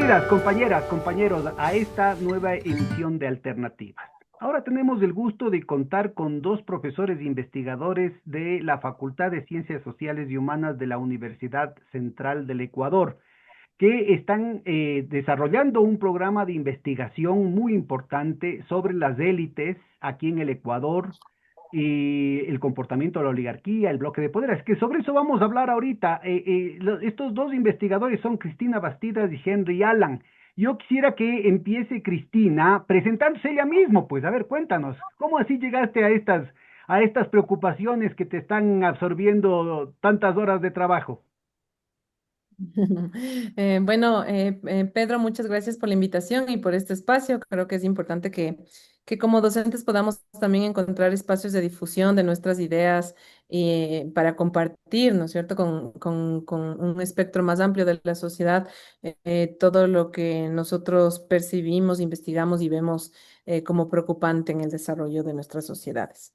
Bienvenidas, compañeras, compañeros, a esta nueva edición de Alternativas. Ahora tenemos el gusto de contar con dos profesores e investigadores de la Facultad de Ciencias Sociales y Humanas de la Universidad Central del Ecuador, que están desarrollando un programa de investigación muy importante sobre las élites aquí en el Ecuador y el comportamiento de la oligarquía, el bloque de poder. Es que sobre eso vamos a hablar ahorita. Estos dos investigadores son Cristina Bastidas y Henry Allan. Yo quisiera que empiece Cristina presentándose ella mismo, pues, a ver, cuéntanos, ¿cómo así llegaste a estas preocupaciones que te están absorbiendo tantas horas de trabajo? Pedro, muchas gracias por la invitación y por este espacio. Creo que es importante que como docentes podamos también encontrar espacios de difusión de nuestras ideas para compartir, ¿no es cierto?, con un espectro más amplio de la sociedad, todo lo que nosotros percibimos, investigamos y vemos como preocupante en el desarrollo de nuestras sociedades.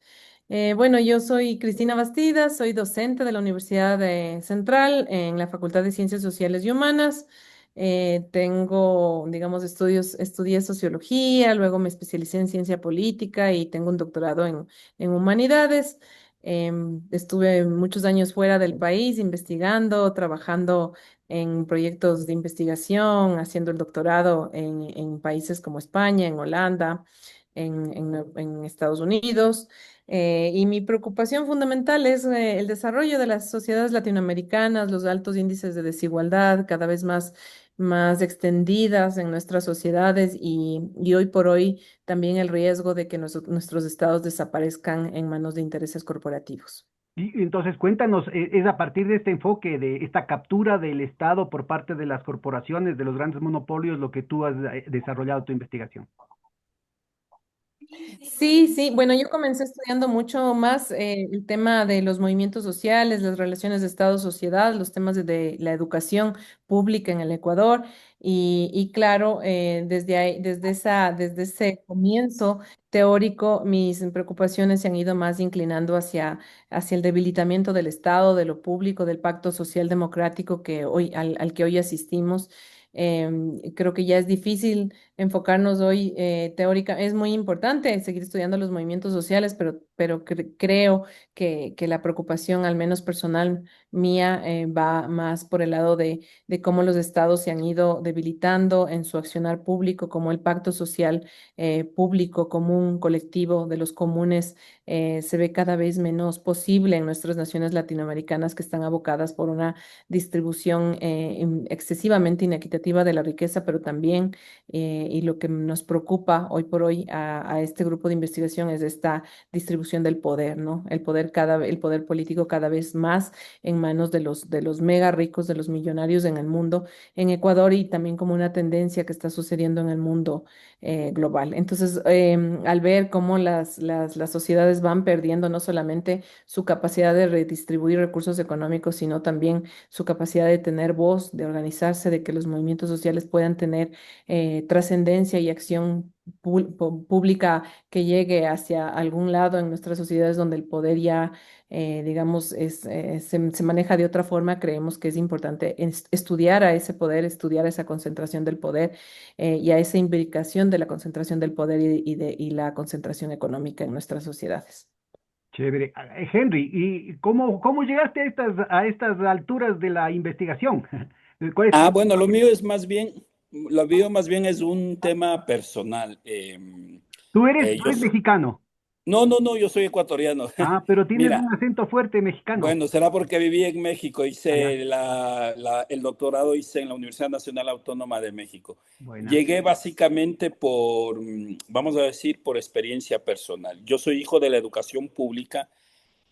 Yo soy Cristina Bastida, soy docente de la Universidad Central en la Facultad de Ciencias Sociales y Humanas. Tengo, digamos, estudié sociología, luego me especialicé en ciencia política y tengo un doctorado en humanidades. Estuve muchos años fuera del país investigando, trabajando en proyectos de investigación, haciendo el doctorado en países como España, en Holanda, en Estados Unidos. Y mi preocupación fundamental es el desarrollo de las sociedades latinoamericanas, los altos índices de desigualdad cada vez más extendidas en nuestras sociedades y hoy por hoy también el riesgo de que nuestros estados desaparezcan en manos de intereses corporativos. Y entonces, cuéntanos, es a partir de este enfoque, de esta captura del Estado por parte de las corporaciones, de los grandes monopolios, lo que tú has desarrollado tu investigación. Sí, sí, bueno, yo comencé estudiando mucho más el tema de los movimientos sociales, las relaciones de Estado-sociedad, los temas de la educación pública en el Ecuador y claro, desde ahí, desde ese comienzo teórico, mis preocupaciones se han ido más inclinando hacia el debilitamiento del Estado, de lo público, del pacto social democrático al que hoy asistimos. Creo que ya es difícil enfocarnos hoy teórica. Es muy importante seguir estudiando los movimientos sociales, pero creo que la preocupación, al menos personal mía, va más por el lado de cómo los estados se han ido debilitando en su accionar público, como el pacto social público, común, colectivo de los comunes se ve cada vez menos posible en nuestras naciones latinoamericanas que están abocadas por una distribución excesivamente inequitativa de la riqueza, pero también y lo que nos preocupa hoy por hoy a este grupo de investigación es esta distribución del poder, ¿no? El poder político cada vez más en manos de los mega ricos, de los millonarios en el mundo, en Ecuador y también como una tendencia que está sucediendo en el mundo global. Entonces, al ver cómo las sociedades van perdiendo no solamente su capacidad de redistribuir recursos económicos, sino también su capacidad de tener voz, de organizarse, de que los movimientos sociales puedan tener trascendencia y acción pública que llegue hacia algún lado en nuestras sociedades donde el poder ya, digamos, se maneja de otra forma, creemos que es importante estudiar a ese poder, estudiar esa concentración del poder y a esa imbricación de la concentración del poder y la concentración económica en nuestras sociedades. Chévere. Henry, ¿y cómo llegaste a estas alturas de la investigación? ¿Cuál es Ah, tu... bueno, lo mío más bien es un tema personal. Tú Yo, eres mexicano. no, yo soy ecuatoriano. Ah, pero tienes Mira, un acento fuerte mexicano. bueno, será porque viví en México, Allá. hice el doctorado hice en la Universidad Nacional Autónoma de México. Buena. Llegué básicamente vamos a decir, por experiencia personal. Yo soy hijo de la educación pública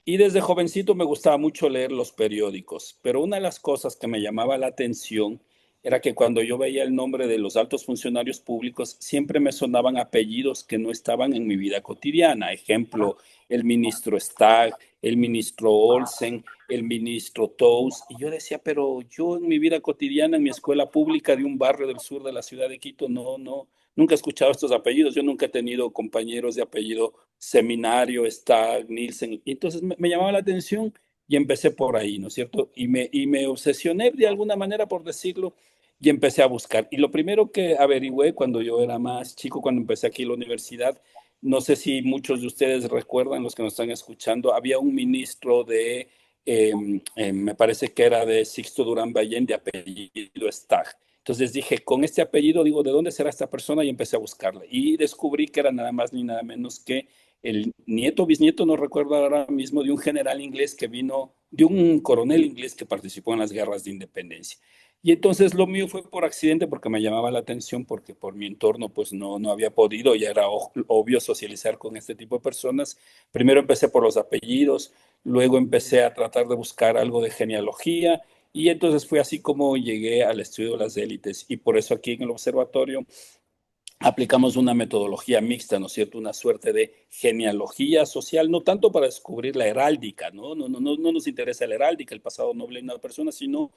y desde jovencito me gustaba mucho leer los periódicos, pero una de las cosas que me llamaba la atención era que cuando yo veía el nombre de los altos funcionarios públicos, siempre me sonaban apellidos que no estaban en mi vida cotidiana. Ejemplo, el ministro Stagg, el ministro Olsen, el ministro Tous. Y yo decía, pero yo en mi vida cotidiana, en mi escuela pública de un barrio del sur de la ciudad de Quito, nunca he escuchado estos apellidos. Yo nunca he tenido compañeros de apellido Seminario, Stagg, Nielsen. Y entonces me llamaba la atención y empecé por ahí, ¿no es cierto? Y me obsesioné de alguna manera, por decirlo, y empecé a buscar. Y lo primero que averigüé cuando yo era más chico, cuando empecé aquí en la universidad, no sé si muchos de ustedes recuerdan, los que nos están escuchando, había un ministro de, me parece que era de Sixto Durán Ballén, de apellido Stag. Entonces dije, con este apellido, digo, ¿de dónde será esta persona? Y empecé a buscarla. Y descubrí que era nada más ni nada menos que el nieto, bisnieto, no recuerdo ahora mismo, de un general inglés que vino, de un coronel inglés que participó en las guerras de independencia. Y entonces lo mío fue por accidente porque me llamaba la atención, porque por mi entorno pues no había podido, ya era obvio socializar con este tipo de personas. Primero empecé por los apellidos, luego empecé a tratar de buscar algo de genealogía y entonces fue así como llegué al estudio de las élites. Y por eso aquí en el observatorio aplicamos una metodología mixta, ¿no es cierto? Una suerte de genealogía social, no tanto para descubrir la heráldica, ¿no? No nos interesa la heráldica, el pasado noble de una persona, sino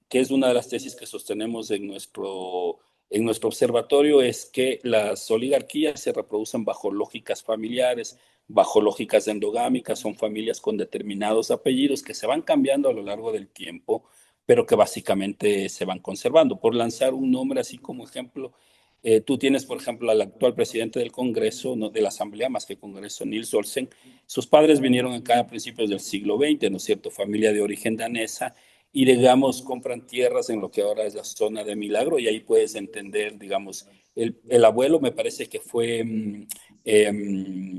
que es una de las tesis que sostenemos en nuestro observatorio, es que las oligarquías se reproducen bajo lógicas familiares, bajo lógicas endogámicas, son familias con determinados apellidos que se van cambiando a lo largo del tiempo, pero que básicamente se van conservando. Por lanzar un nombre así como ejemplo, tú tienes, por ejemplo, al actual presidente del Congreso, no, de la Asamblea, más que Congreso, Niels Olsen. Sus padres vinieron acá a principios del siglo XX, ¿no es cierto? Familia de origen danesa, y digamos compran tierras en lo que ahora es la zona de Milagro y ahí puedes entender, digamos, el abuelo me parece que fue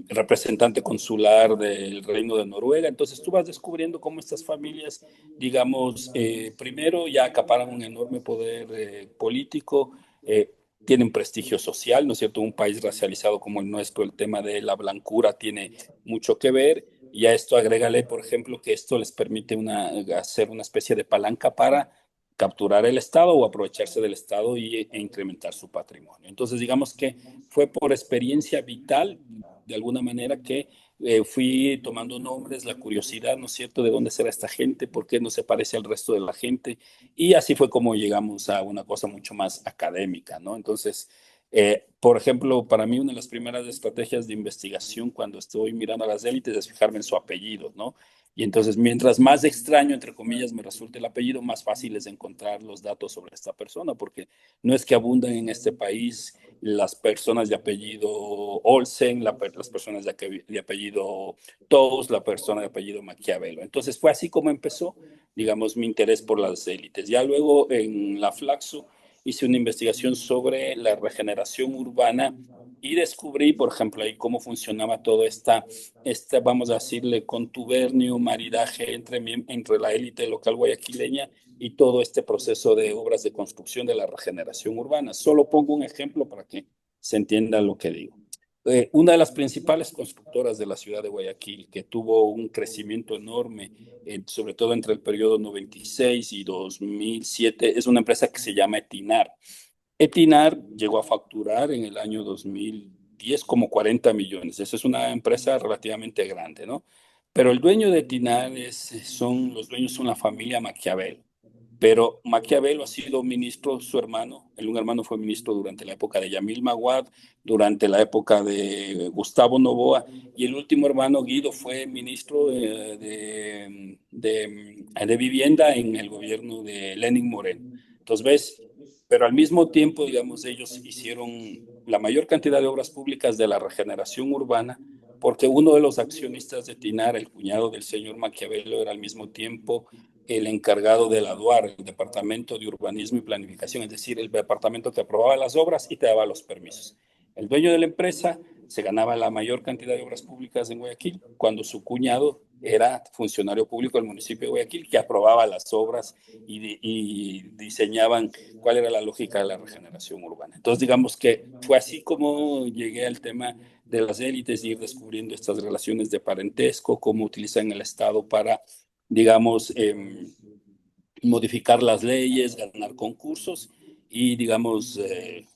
representante consular del Reino de Noruega, entonces tú vas descubriendo cómo estas familias, digamos, primero ya acaparan un enorme poder político, tienen prestigio social, ¿no es cierto? Un país racializado como el nuestro, el tema de la blancura tiene mucho que ver. Y a esto agrégale, por ejemplo, que esto les permite hacer una especie de palanca para capturar el Estado o aprovecharse del Estado e incrementar su patrimonio. Entonces, digamos que fue por experiencia vital, de alguna manera, que fui tomando nombres, la curiosidad, ¿no es cierto?, de dónde será esta gente, por qué no se parece al resto de la gente, y así fue como llegamos a una cosa mucho más académica, ¿no? Entonces, por ejemplo, para mí una de las primeras estrategias de investigación cuando estoy mirando a las élites es fijarme en su apellido, ¿no? Y entonces, mientras más extraño, entre comillas, me resulte el apellido, más fácil es encontrar los datos sobre esta persona, porque no es que abundan en este país las personas de apellido Olsen, las personas de apellido Toast, la persona de apellido Maquiavelo. Entonces, fue así como empezó, digamos, mi interés por las élites. Ya luego en la Flaxo hice una investigación sobre la regeneración urbana y descubrí, por ejemplo, ahí cómo funcionaba todo vamos a decirle, contubernio, maridaje entre la élite local guayaquileña y todo este proceso de obras de construcción de la regeneración urbana. Solo pongo un ejemplo para que se entienda lo que digo. Una de las principales constructoras de la ciudad de Guayaquil, que tuvo un crecimiento enorme, sobre todo entre el periodo 96 y 2007, es una empresa que se llama Etinar. Etinar llegó a facturar en el año 2010 como 40 millones. Esa es una empresa relativamente grande, ¿no? Pero el dueño de Etinar los dueños son la familia Maquiavelo. Pero Maquiavelo ha sido ministro, su hermano, un hermano fue ministro durante la época de Yamil Maguad, durante la época de Gustavo Noboa, y el último hermano Guido fue ministro de vivienda en el gobierno de Lenín Moreno. Entonces, ves, pero al mismo tiempo, digamos, ellos hicieron la mayor cantidad de obras públicas de la regeneración urbana, porque uno de los accionistas de Tinar, el cuñado del señor Maquiavelo, era al mismo tiempo el encargado del ADUAR, el Departamento de Urbanismo y Planificación, es decir, el departamento que aprobaba las obras y te daba los permisos. El dueño de la empresa se ganaba la mayor cantidad de obras públicas en Guayaquil, cuando su cuñado era funcionario público del municipio de Guayaquil, que aprobaba las obras y diseñaban cuál era la lógica de la regeneración urbana. Entonces, digamos que fue así como llegué al tema de las élites y ir descubriendo estas relaciones de parentesco, cómo utilizan el Estado para, digamos, modificar las leyes, ganar concursos y, digamos,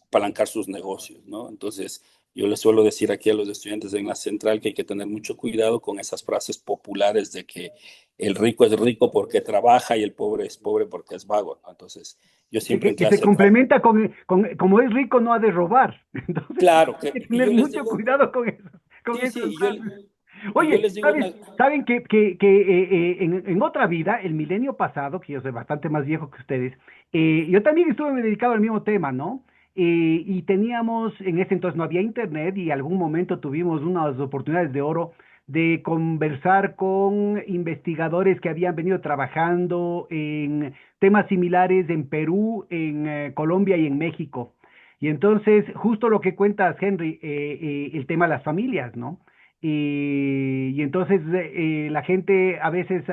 apalancar sus negocios, ¿no? Entonces, yo les suelo decir aquí a los estudiantes en la central que hay que tener mucho cuidado con esas frases populares de que el rico es rico porque trabaja y el pobre es pobre porque es vago, ¿no? Entonces, yo siempre en Que se clase, complementa como es rico no ha de robar. Entonces, claro, hay que y tener yo les mucho digo, cuidado con sí, esas sí, frases. Y yo Oye, les digo una, ¿saben en otra vida, el milenio pasado, que yo soy bastante más viejo que ustedes, yo también estuve dedicado al mismo tema, ¿no? Y teníamos, en ese entonces no había internet y algún momento tuvimos unas oportunidades de oro de conversar con investigadores que habían venido trabajando en temas similares en Perú, en Colombia y en México. Y entonces, justo lo que cuentas, Henry, el tema de las familias, ¿no? Y entonces la gente a veces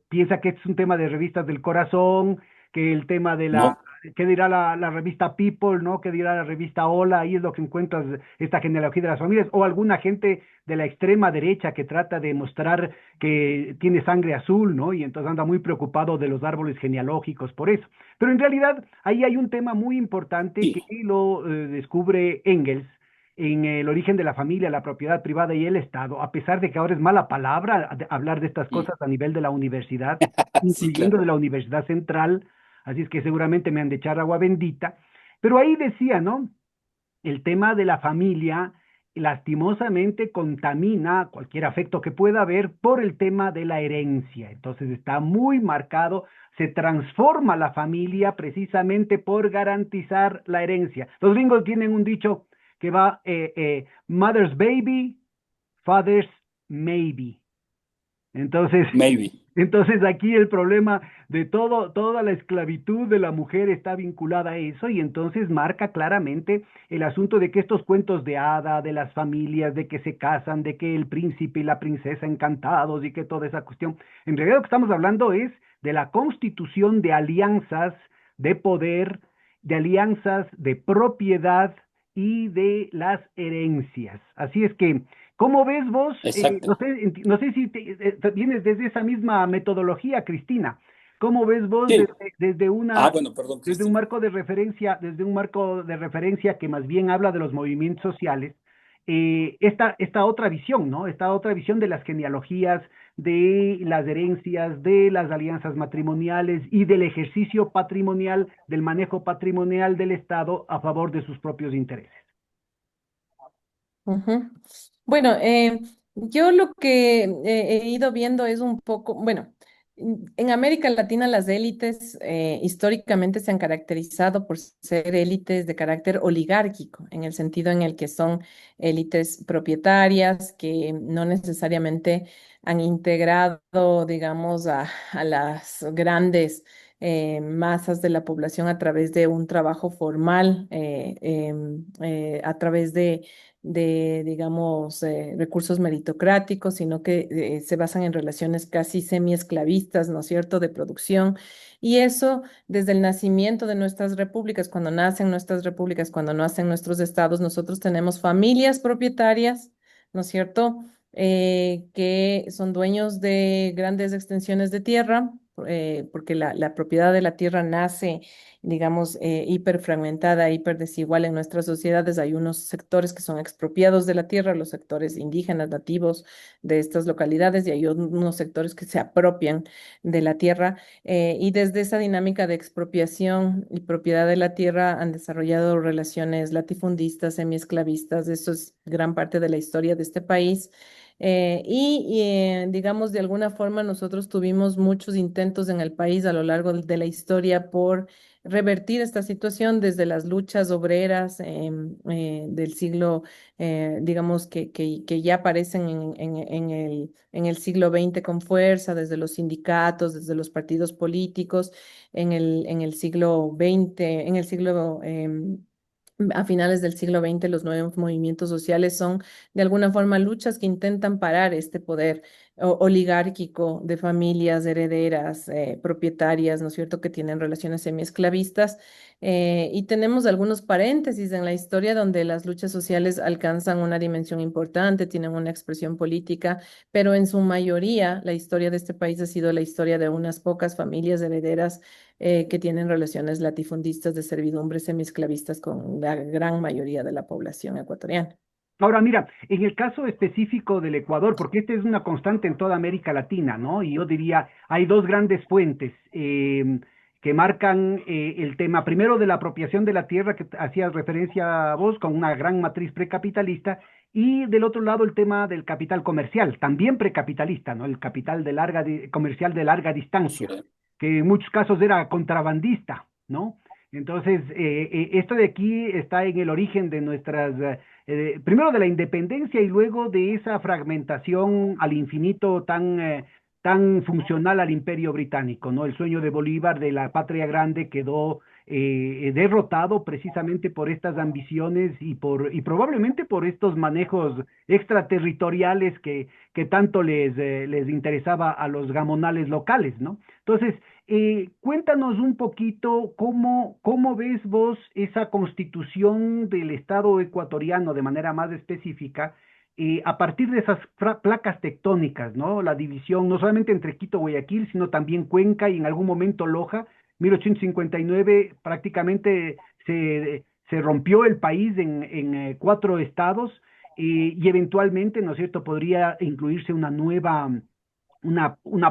piensa que es un tema de revistas del corazón, que el tema de no, ¿qué dirá la revista People, ¿no? ¿Qué dirá la revista Hola? Ahí es lo que encuentras esta genealogía de las familias, o alguna gente de la extrema derecha que trata de mostrar que tiene sangre azul, ¿no? Y entonces anda muy preocupado de los árboles genealógicos por eso. Pero en realidad ahí hay un tema muy importante que sí, lo descubre Engels en el origen de la familia, la propiedad privada y el Estado, a pesar de que ahora es mala palabra hablar de estas mm, cosas a nivel de la universidad, sí, incluyendo claro, de la Universidad Central, así es que seguramente me han de echar agua bendita, pero ahí decía, ¿no? El tema de la familia lastimosamente contamina cualquier afecto que pueda haber por el tema de la herencia. Entonces está muy marcado, se transforma la familia precisamente por garantizar la herencia. Los gringos tienen un dicho que va mother's baby, father's maybe. Entonces, maybe. entonces aquí el problema de toda la esclavitud de la mujer está vinculada a eso y entonces marca claramente el asunto de que estos cuentos de hada, de las familias, de que se casan, de que el príncipe y la princesa encantados y que toda esa cuestión, en realidad lo que estamos hablando es de la constitución de alianzas de poder, de alianzas de propiedad y de las herencias. Así es que ¿cómo ves vos? Exacto. No sé si vienes desde esa misma metodología, Cristina. ¿Cómo ves vos Sí. desde Ah, bueno, perdón, desde un Cristina. marco de referencia, desde un marco de referencia que más bien habla de los movimientos sociales, esta otra visión, ¿no? Esta otra visión de las genealogías, de las herencias, de las alianzas matrimoniales y del ejercicio patrimonial, del manejo patrimonial del Estado a favor de sus propios intereses. Ujú. Bueno, yo lo que he ido viendo es un poco, bueno, en América Latina las élites históricamente se han caracterizado por ser élites de carácter oligárquico, en el sentido en el que son élites propietarias que no necesariamente han integrado, digamos, a las grandes masas de la población a través de un trabajo formal, a través digamos, recursos meritocráticos, sino que se basan en relaciones casi semi-esclavistas, ¿no es cierto?, de producción. Y eso desde el nacimiento de nuestras repúblicas, cuando nacen nuestras repúblicas, cuando nacen nuestros estados, nosotros tenemos familias propietarias, ¿no es cierto?, que son dueños de grandes extensiones de tierra, porque la propiedad de la tierra nace digamos, hiperfragmentada, hiperdesigual en nuestras sociedades. Hay unos sectores que son expropiados de la tierra, los sectores indígenas nativos de estas localidades, y hay unos sectores que se apropian de la tierra. Y desde esa dinámica de expropiación y propiedad de la tierra han desarrollado relaciones latifundistas, semiesclavistas. Eso es gran parte de la historia de este país. Digamos, de alguna forma nosotros tuvimos muchos intentos en el país a lo largo de la historia por revertir esta situación desde las luchas obreras del siglo, digamos, que ya aparecen en el siglo XX con fuerza, desde los sindicatos, desde los partidos políticos, en el siglo XX, en el siglo... a finales del siglo XX, los nuevos movimientos sociales son de alguna forma luchas que intentan parar este poder oligárquico de familias herederas, propietarias, ¿no es cierto?, que tienen relaciones semiesclavistas. Y tenemos algunos paréntesis en la historia donde las luchas sociales alcanzan una dimensión importante, tienen una expresión política, pero en su mayoría la historia de este país ha sido la historia de unas pocas familias herederas que tienen relaciones latifundistas de servidumbre semiesclavistas con la gran mayoría de la población ecuatoriana. Ahora, mira, en el caso específico del Ecuador, porque esta es una constante en toda América Latina, ¿no? Y yo diría, hay dos grandes fuentes que marcan el tema, primero de la apropiación de la tierra que hacías referencia a vos, con una gran matriz precapitalista, Y del otro lado el tema del capital comercial, también precapitalista, ¿no? El capital comercial de larga Sí. distancia, que en muchos casos era contrabandista, ¿no? Entonces, esto de aquí está en el origen de primero de la independencia y luego de esa fragmentación al infinito tan funcional al imperio británico, ¿no? El sueño de Bolívar de la patria grande quedó derrotado precisamente por estas ambiciones y probablemente por estos manejos extraterritoriales que tanto les interesaba a los gamonales locales, ¿no? Entonces, cuéntanos un poquito cómo ves vos esa constitución del Estado ecuatoriano de manera más específica, a partir de esas placas tectónicas, ¿no? La división no solamente entre Quito y Guayaquil, sino también Cuenca y en algún momento Loja. 1859 prácticamente se rompió el país en cuatro estados, y eventualmente, ¿no es cierto?, podría incluirse una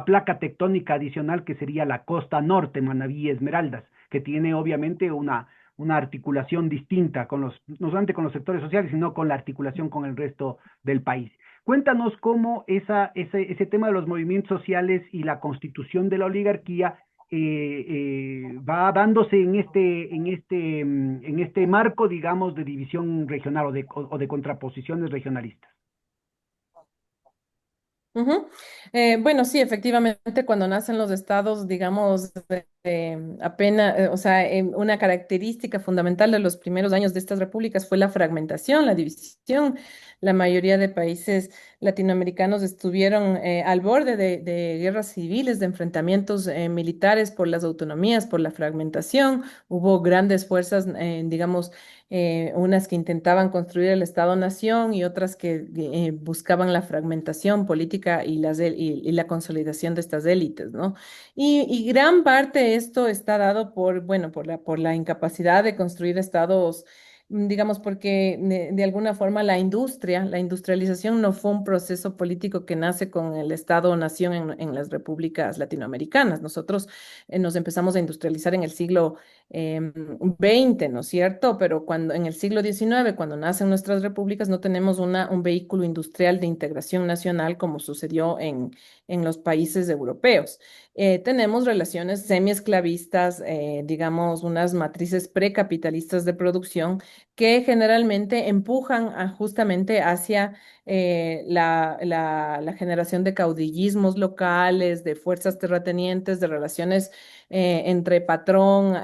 placa tectónica adicional que sería la costa norte, Manabí y Esmeraldas, que tiene obviamente una articulación distinta no solamente con los sectores sociales, sino con la articulación con el resto del país. Cuéntanos cómo ese tema de los movimientos sociales y la constitución de la oligarquía va dándose en este marco, digamos, de división regional o de contraposiciones regionalistas. Ujú. Bueno, sí, efectivamente, cuando nacen los estados, digamos, apenas, o sea, una característica fundamental de los primeros años de estas repúblicas fue la fragmentación, la división. La mayoría de países latinoamericanos estuvieron al borde de guerras civiles, de enfrentamientos militares por las autonomías, por la fragmentación. Hubo grandes fuerzas, digamos, unas que intentaban construir el Estado-nación y otras que buscaban la fragmentación política y la consolidación de estas élites, ¿no? Y gran parte de esto está dado por, bueno, por la incapacidad de construir estados, digamos, porque de alguna forma la industrialización no fue un proceso político que nace con el Estado-nación en las repúblicas latinoamericanas. Nosotros nos empezamos a industrializar en el siglo 20, ¿no es cierto? Pero cuando en el siglo XIX, cuando nacen nuestras repúblicas, no tenemos un vehículo industrial de integración nacional como sucedió en los países europeos. Tenemos relaciones semiesclavistas, digamos, unas matrices precapitalistas de producción que generalmente empujan justamente hacia la generación de caudillismos locales, de fuerzas terratenientes, de relaciones entre patrón,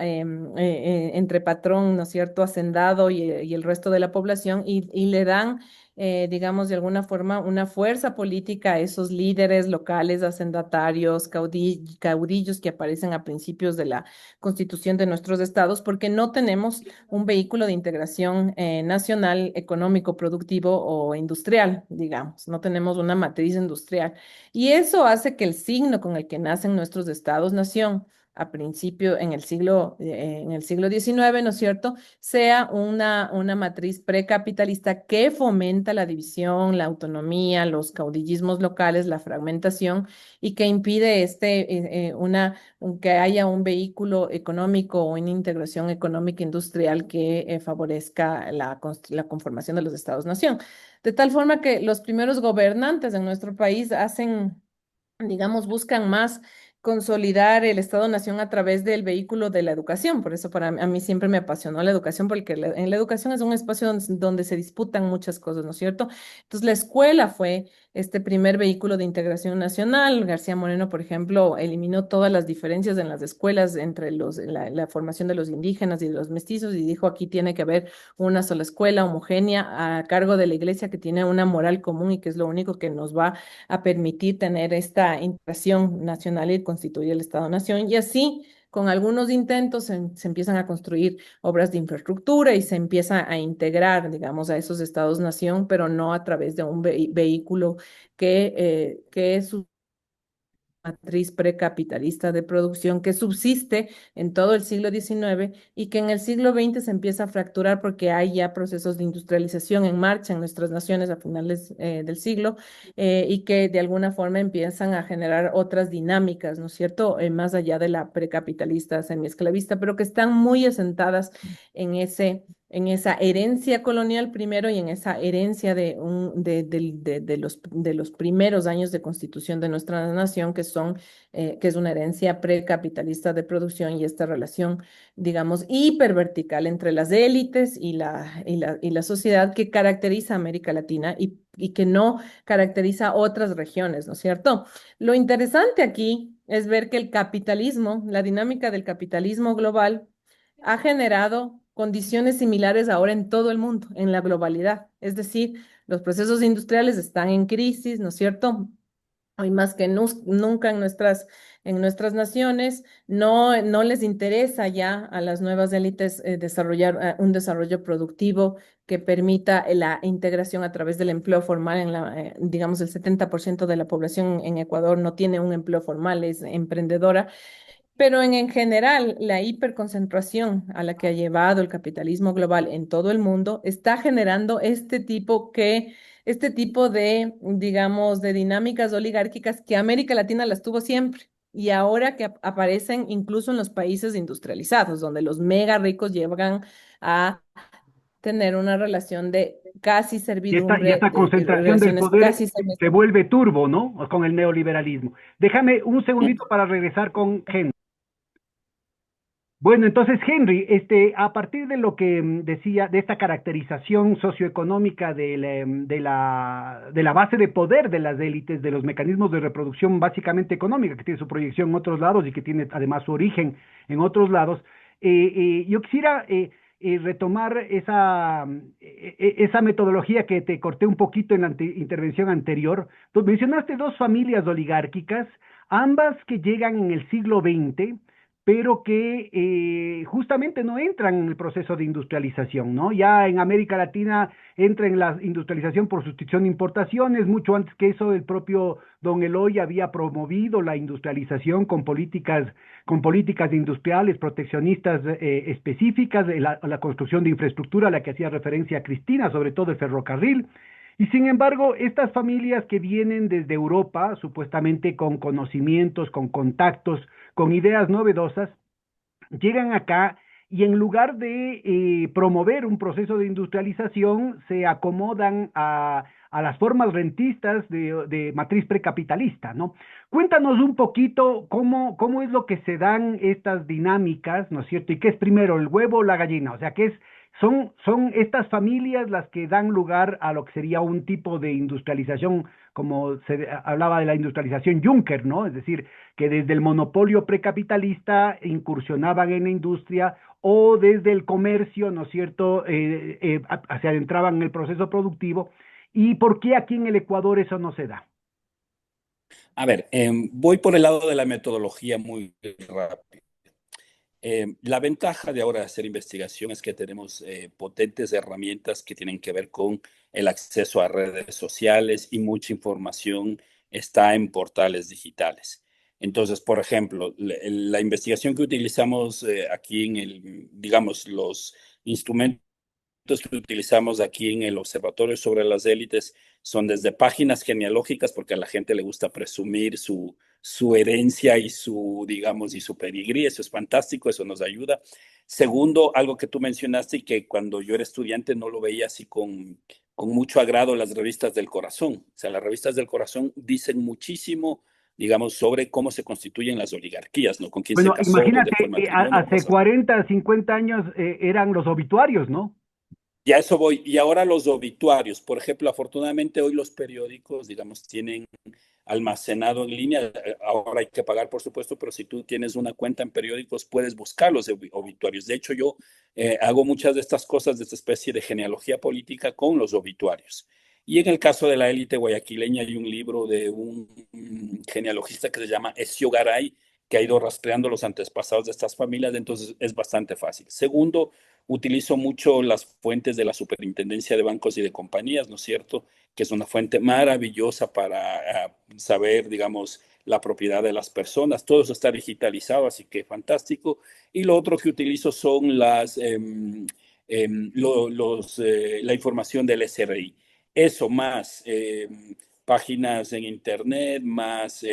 ¿no es cierto?, hacendado y el resto de la población y le dan, digamos, de alguna forma una fuerza política a esos líderes locales, hacendatarios, caudillos que aparecen a principios de la constitución de nuestros estados, porque no tenemos un vehículo de integración nacional, económico, productivo o industrial, digamos, no tenemos una matriz industrial. Y eso hace que el signo con el que nacen nuestros estados-nación, a principio en el siglo XIX, ¿no es cierto?, sea una matriz precapitalista que fomenta la división, la autonomía, los caudillismos locales, la fragmentación y que impide que haya un vehículo económico o una integración económica industrial que favorezca la conformación de los estados-nación. De tal forma que los primeros gobernantes en nuestro país digamos, buscan más consolidar el Estado-Nación a través del vehículo de la educación. Por eso a mí siempre me apasionó la educación, porque en la educación es un espacio donde se disputan muchas cosas, ¿no es cierto? Entonces, la escuela fue este primer vehículo de integración nacional. García Moreno, por ejemplo, eliminó todas las diferencias en las escuelas entre la formación de los indígenas y de los mestizos y dijo, aquí tiene que haber una sola escuela homogénea a cargo de la iglesia que tiene una moral común y que es lo único que nos va a permitir tener esta integración nacional y constituir el Estado-Nación. Y así, con algunos intentos, se empiezan a construir obras de infraestructura y se empieza a integrar, digamos, a esos Estados-Nación, pero no a través de un vehículo que es matriz precapitalista de producción que subsiste en todo el siglo XIX y que en el siglo XX se empieza a fracturar porque hay ya procesos de industrialización en marcha en nuestras naciones a finales del siglo y que de alguna forma empiezan a generar otras dinámicas, ¿no es cierto?, más allá de la precapitalista semiesclavista, pero que están muy asentadas en en esa herencia colonial primero y en esa herencia de los primeros años de constitución de nuestra nación, que es una herencia precapitalista de producción y esta relación, digamos, hipervertical entre las élites y la sociedad que caracteriza a América Latina y que no caracteriza otras regiones, ¿no es cierto? Lo interesante aquí es ver que el capitalismo, la dinámica del capitalismo global, ha generado condiciones similares ahora en todo el mundo, en la globalidad. Es decir, los procesos industriales están en crisis, ¿no es cierto? Hoy más que nunca en nuestras naciones, no les interesa ya a las nuevas élites desarrollar un desarrollo productivo que permita la integración a través del empleo formal digamos, el 70% de la población en Ecuador no tiene un empleo formal, es emprendedora. Pero en general, la hiperconcentración a la que ha llevado el capitalismo global en todo el mundo está generando este tipo de, digamos, de dinámicas oligárquicas que América Latina las tuvo siempre y ahora que aparecen incluso en los países industrializados, donde los mega ricos llegan a tener una relación de casi Y servidumbre, esta de concentración del relaciones poder casi se vuelve turbo, ¿no? Con el neoliberalismo. Déjame un segundito para regresar con Henry. Bueno, entonces, Henry, a partir de lo que decía, de esta caracterización socioeconómica de la base de poder de las élites, de los mecanismos de reproducción básicamente económica, que tiene su proyección en otros lados y que tiene además su origen en otros lados, yo quisiera retomar esa metodología que te corté un poquito en la intervención anterior. Tú mencionaste dos familias oligárquicas, ambas que llegan en el siglo XX, pero que justamente no entran en el proceso de industrialización, ¿no? Ya en América Latina entra en la industrialización por sustitución de importaciones, mucho antes que eso el propio Don Eloy había promovido la industrialización con políticas industriales proteccionistas específicas, la construcción de infraestructura a la que hacía referencia Cristina, sobre todo el ferrocarril. Y sin embargo, estas familias que vienen desde Europa, supuestamente con conocimientos, con contactos, con ideas novedosas, llegan acá y en lugar de promover un proceso de industrialización, se acomodan a las formas rentistas de matriz precapitalista, ¿no? Cuéntanos un poquito cómo es lo que se dan estas dinámicas, ¿no es cierto? ¿Y qué es primero, el huevo o la gallina? O sea, son estas familias las que dan lugar a lo que sería un tipo de industrialización, como se hablaba de la industrialización Juncker, ¿no? Es decir, que desde el monopolio precapitalista incursionaban en la industria o desde el comercio, ¿no es cierto?, se adentraban en el proceso productivo. ¿Y por qué aquí en el Ecuador eso no se da? A ver, voy por el lado de la metodología muy rápido. La ventaja de ahora hacer investigación es que tenemos potentes herramientas que tienen que ver con el acceso a redes sociales y mucha información está en portales digitales. Entonces, por ejemplo, la investigación que utilizamos aquí digamos, los instrumentos que utilizamos aquí en el Observatorio sobre las Élites son desde páginas genealógicas, porque a la gente le gusta presumir su herencia y digamos, y su pedigrí. Eso es fantástico, eso nos ayuda. Segundo, algo que tú mencionaste y que cuando yo era estudiante no lo veía así con mucho agrado, las revistas del corazón. O sea, las revistas del corazón dicen muchísimo, digamos, sobre cómo se constituyen las oligarquías, ¿no? Con quién se Bueno, casó, dónde imagínate, fue el matrimonio, hace cosas. 40, 50 años eran los obituarios, ¿no? Y a eso voy. Y ahora los obituarios. Por ejemplo, afortunadamente hoy los periódicos, digamos, tienen almacenado en línea. Ahora hay que pagar, por supuesto, pero si tú tienes una cuenta en periódicos, puedes buscar los obituarios. De hecho, yo hago muchas de estas cosas, de esta especie de genealogía política con los obituarios. Y en el caso de la élite guayaquileña hay un libro de un genealogista que se llama Ezio Garay, que ha ido rastreando los antepasados de estas familias, entonces es bastante fácil. Segundo, utilizo mucho las fuentes de la Superintendencia de Bancos y de Compañías, ¿no es cierto? Que es una fuente maravillosa para saber, digamos, la propiedad de las personas. Todo eso está digitalizado, así que fantástico. Y lo otro que utilizo son la información del SRI. Eso más páginas en internet, más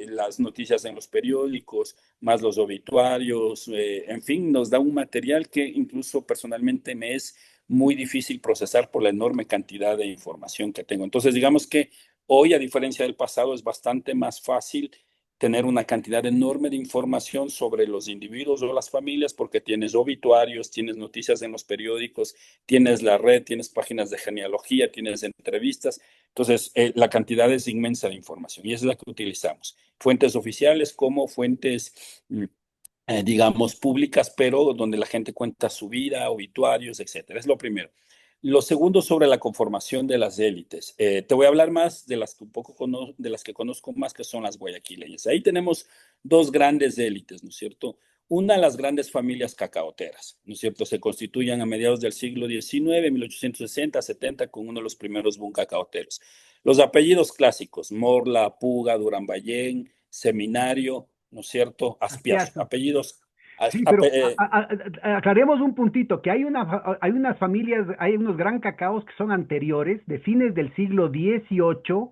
las noticias en los periódicos, más los obituarios, en fin, nos da un material que incluso personalmente me es muy difícil procesar por la enorme cantidad de información que tengo. Entonces, digamos que hoy, a diferencia del pasado, es bastante más fácil tener una cantidad enorme de información sobre los individuos o las familias porque tienes obituarios, tienes noticias en los periódicos, tienes la red, tienes páginas de genealogía, tienes entrevistas. Entonces, la cantidad es inmensa de información y es la que utilizamos. Fuentes oficiales como fuentes, digamos, públicas, pero donde la gente cuenta su vida, obituarios, etcétera. Es lo primero. Lo segundo, sobre la conformación de las élites. Te voy a hablar más de las que un poco de las que conozco más, que son las guayaquileñas. Ahí tenemos dos grandes élites, ¿no es cierto? Una, las grandes familias cacaoteras, ¿no es cierto? Se constituyen a mediados del siglo XIX, 1860, 70, con uno de los primeros boom cacaoteros. Los apellidos clásicos, Morla, Puga, Durán-Ballén, Seminario, ¿no es cierto? Aspiazu, Aspiazo. apellidos. Sí, pero aclaremos un puntito, que hay unas familias, hay unos gran cacaos que son anteriores, de fines del siglo XVIII,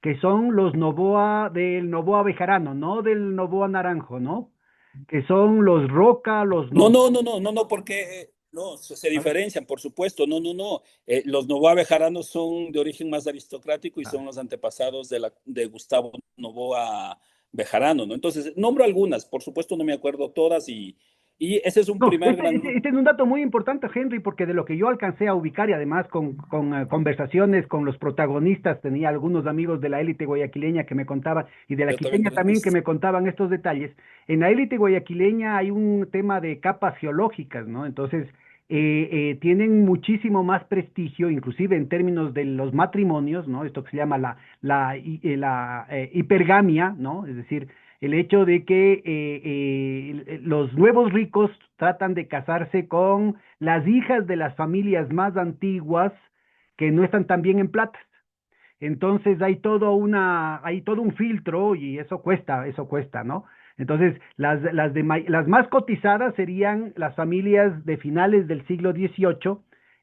que son los Novoa del Novoa Bejarano, no del Novoa Naranjo, ¿no? Que son los Roca, los No, Novoa. no, no, no, no, no, porque no, se diferencian, por supuesto. No, no, no. Los Novoa Bejaranos son de origen más aristocrático y son los antepasados de Gustavo Novoa Bejarano, ¿no? Entonces, nombro algunas, por supuesto no me acuerdo todas y ese es un No, primer gran este es un dato muy importante, Henry, porque de lo que yo alcancé a ubicar y además con conversaciones con los protagonistas, tenía algunos amigos de la élite guayaquileña que me contaban y de la Yo también quiteña tengo. también que me contaban estos detalles. En la élite guayaquileña hay un tema de capas geológicas, ¿no? Entonces, tienen muchísimo más prestigio, inclusive en términos de los matrimonios, ¿no? Esto que se llama la hipergamia, ¿no? Es decir, el hecho de que los nuevos ricos tratan de casarse con las hijas de las familias más antiguas que no están tan bien en plata. Entonces hay todo un filtro y eso cuesta, ¿no? Entonces, las más cotizadas serían las familias de finales del siglo XVIII,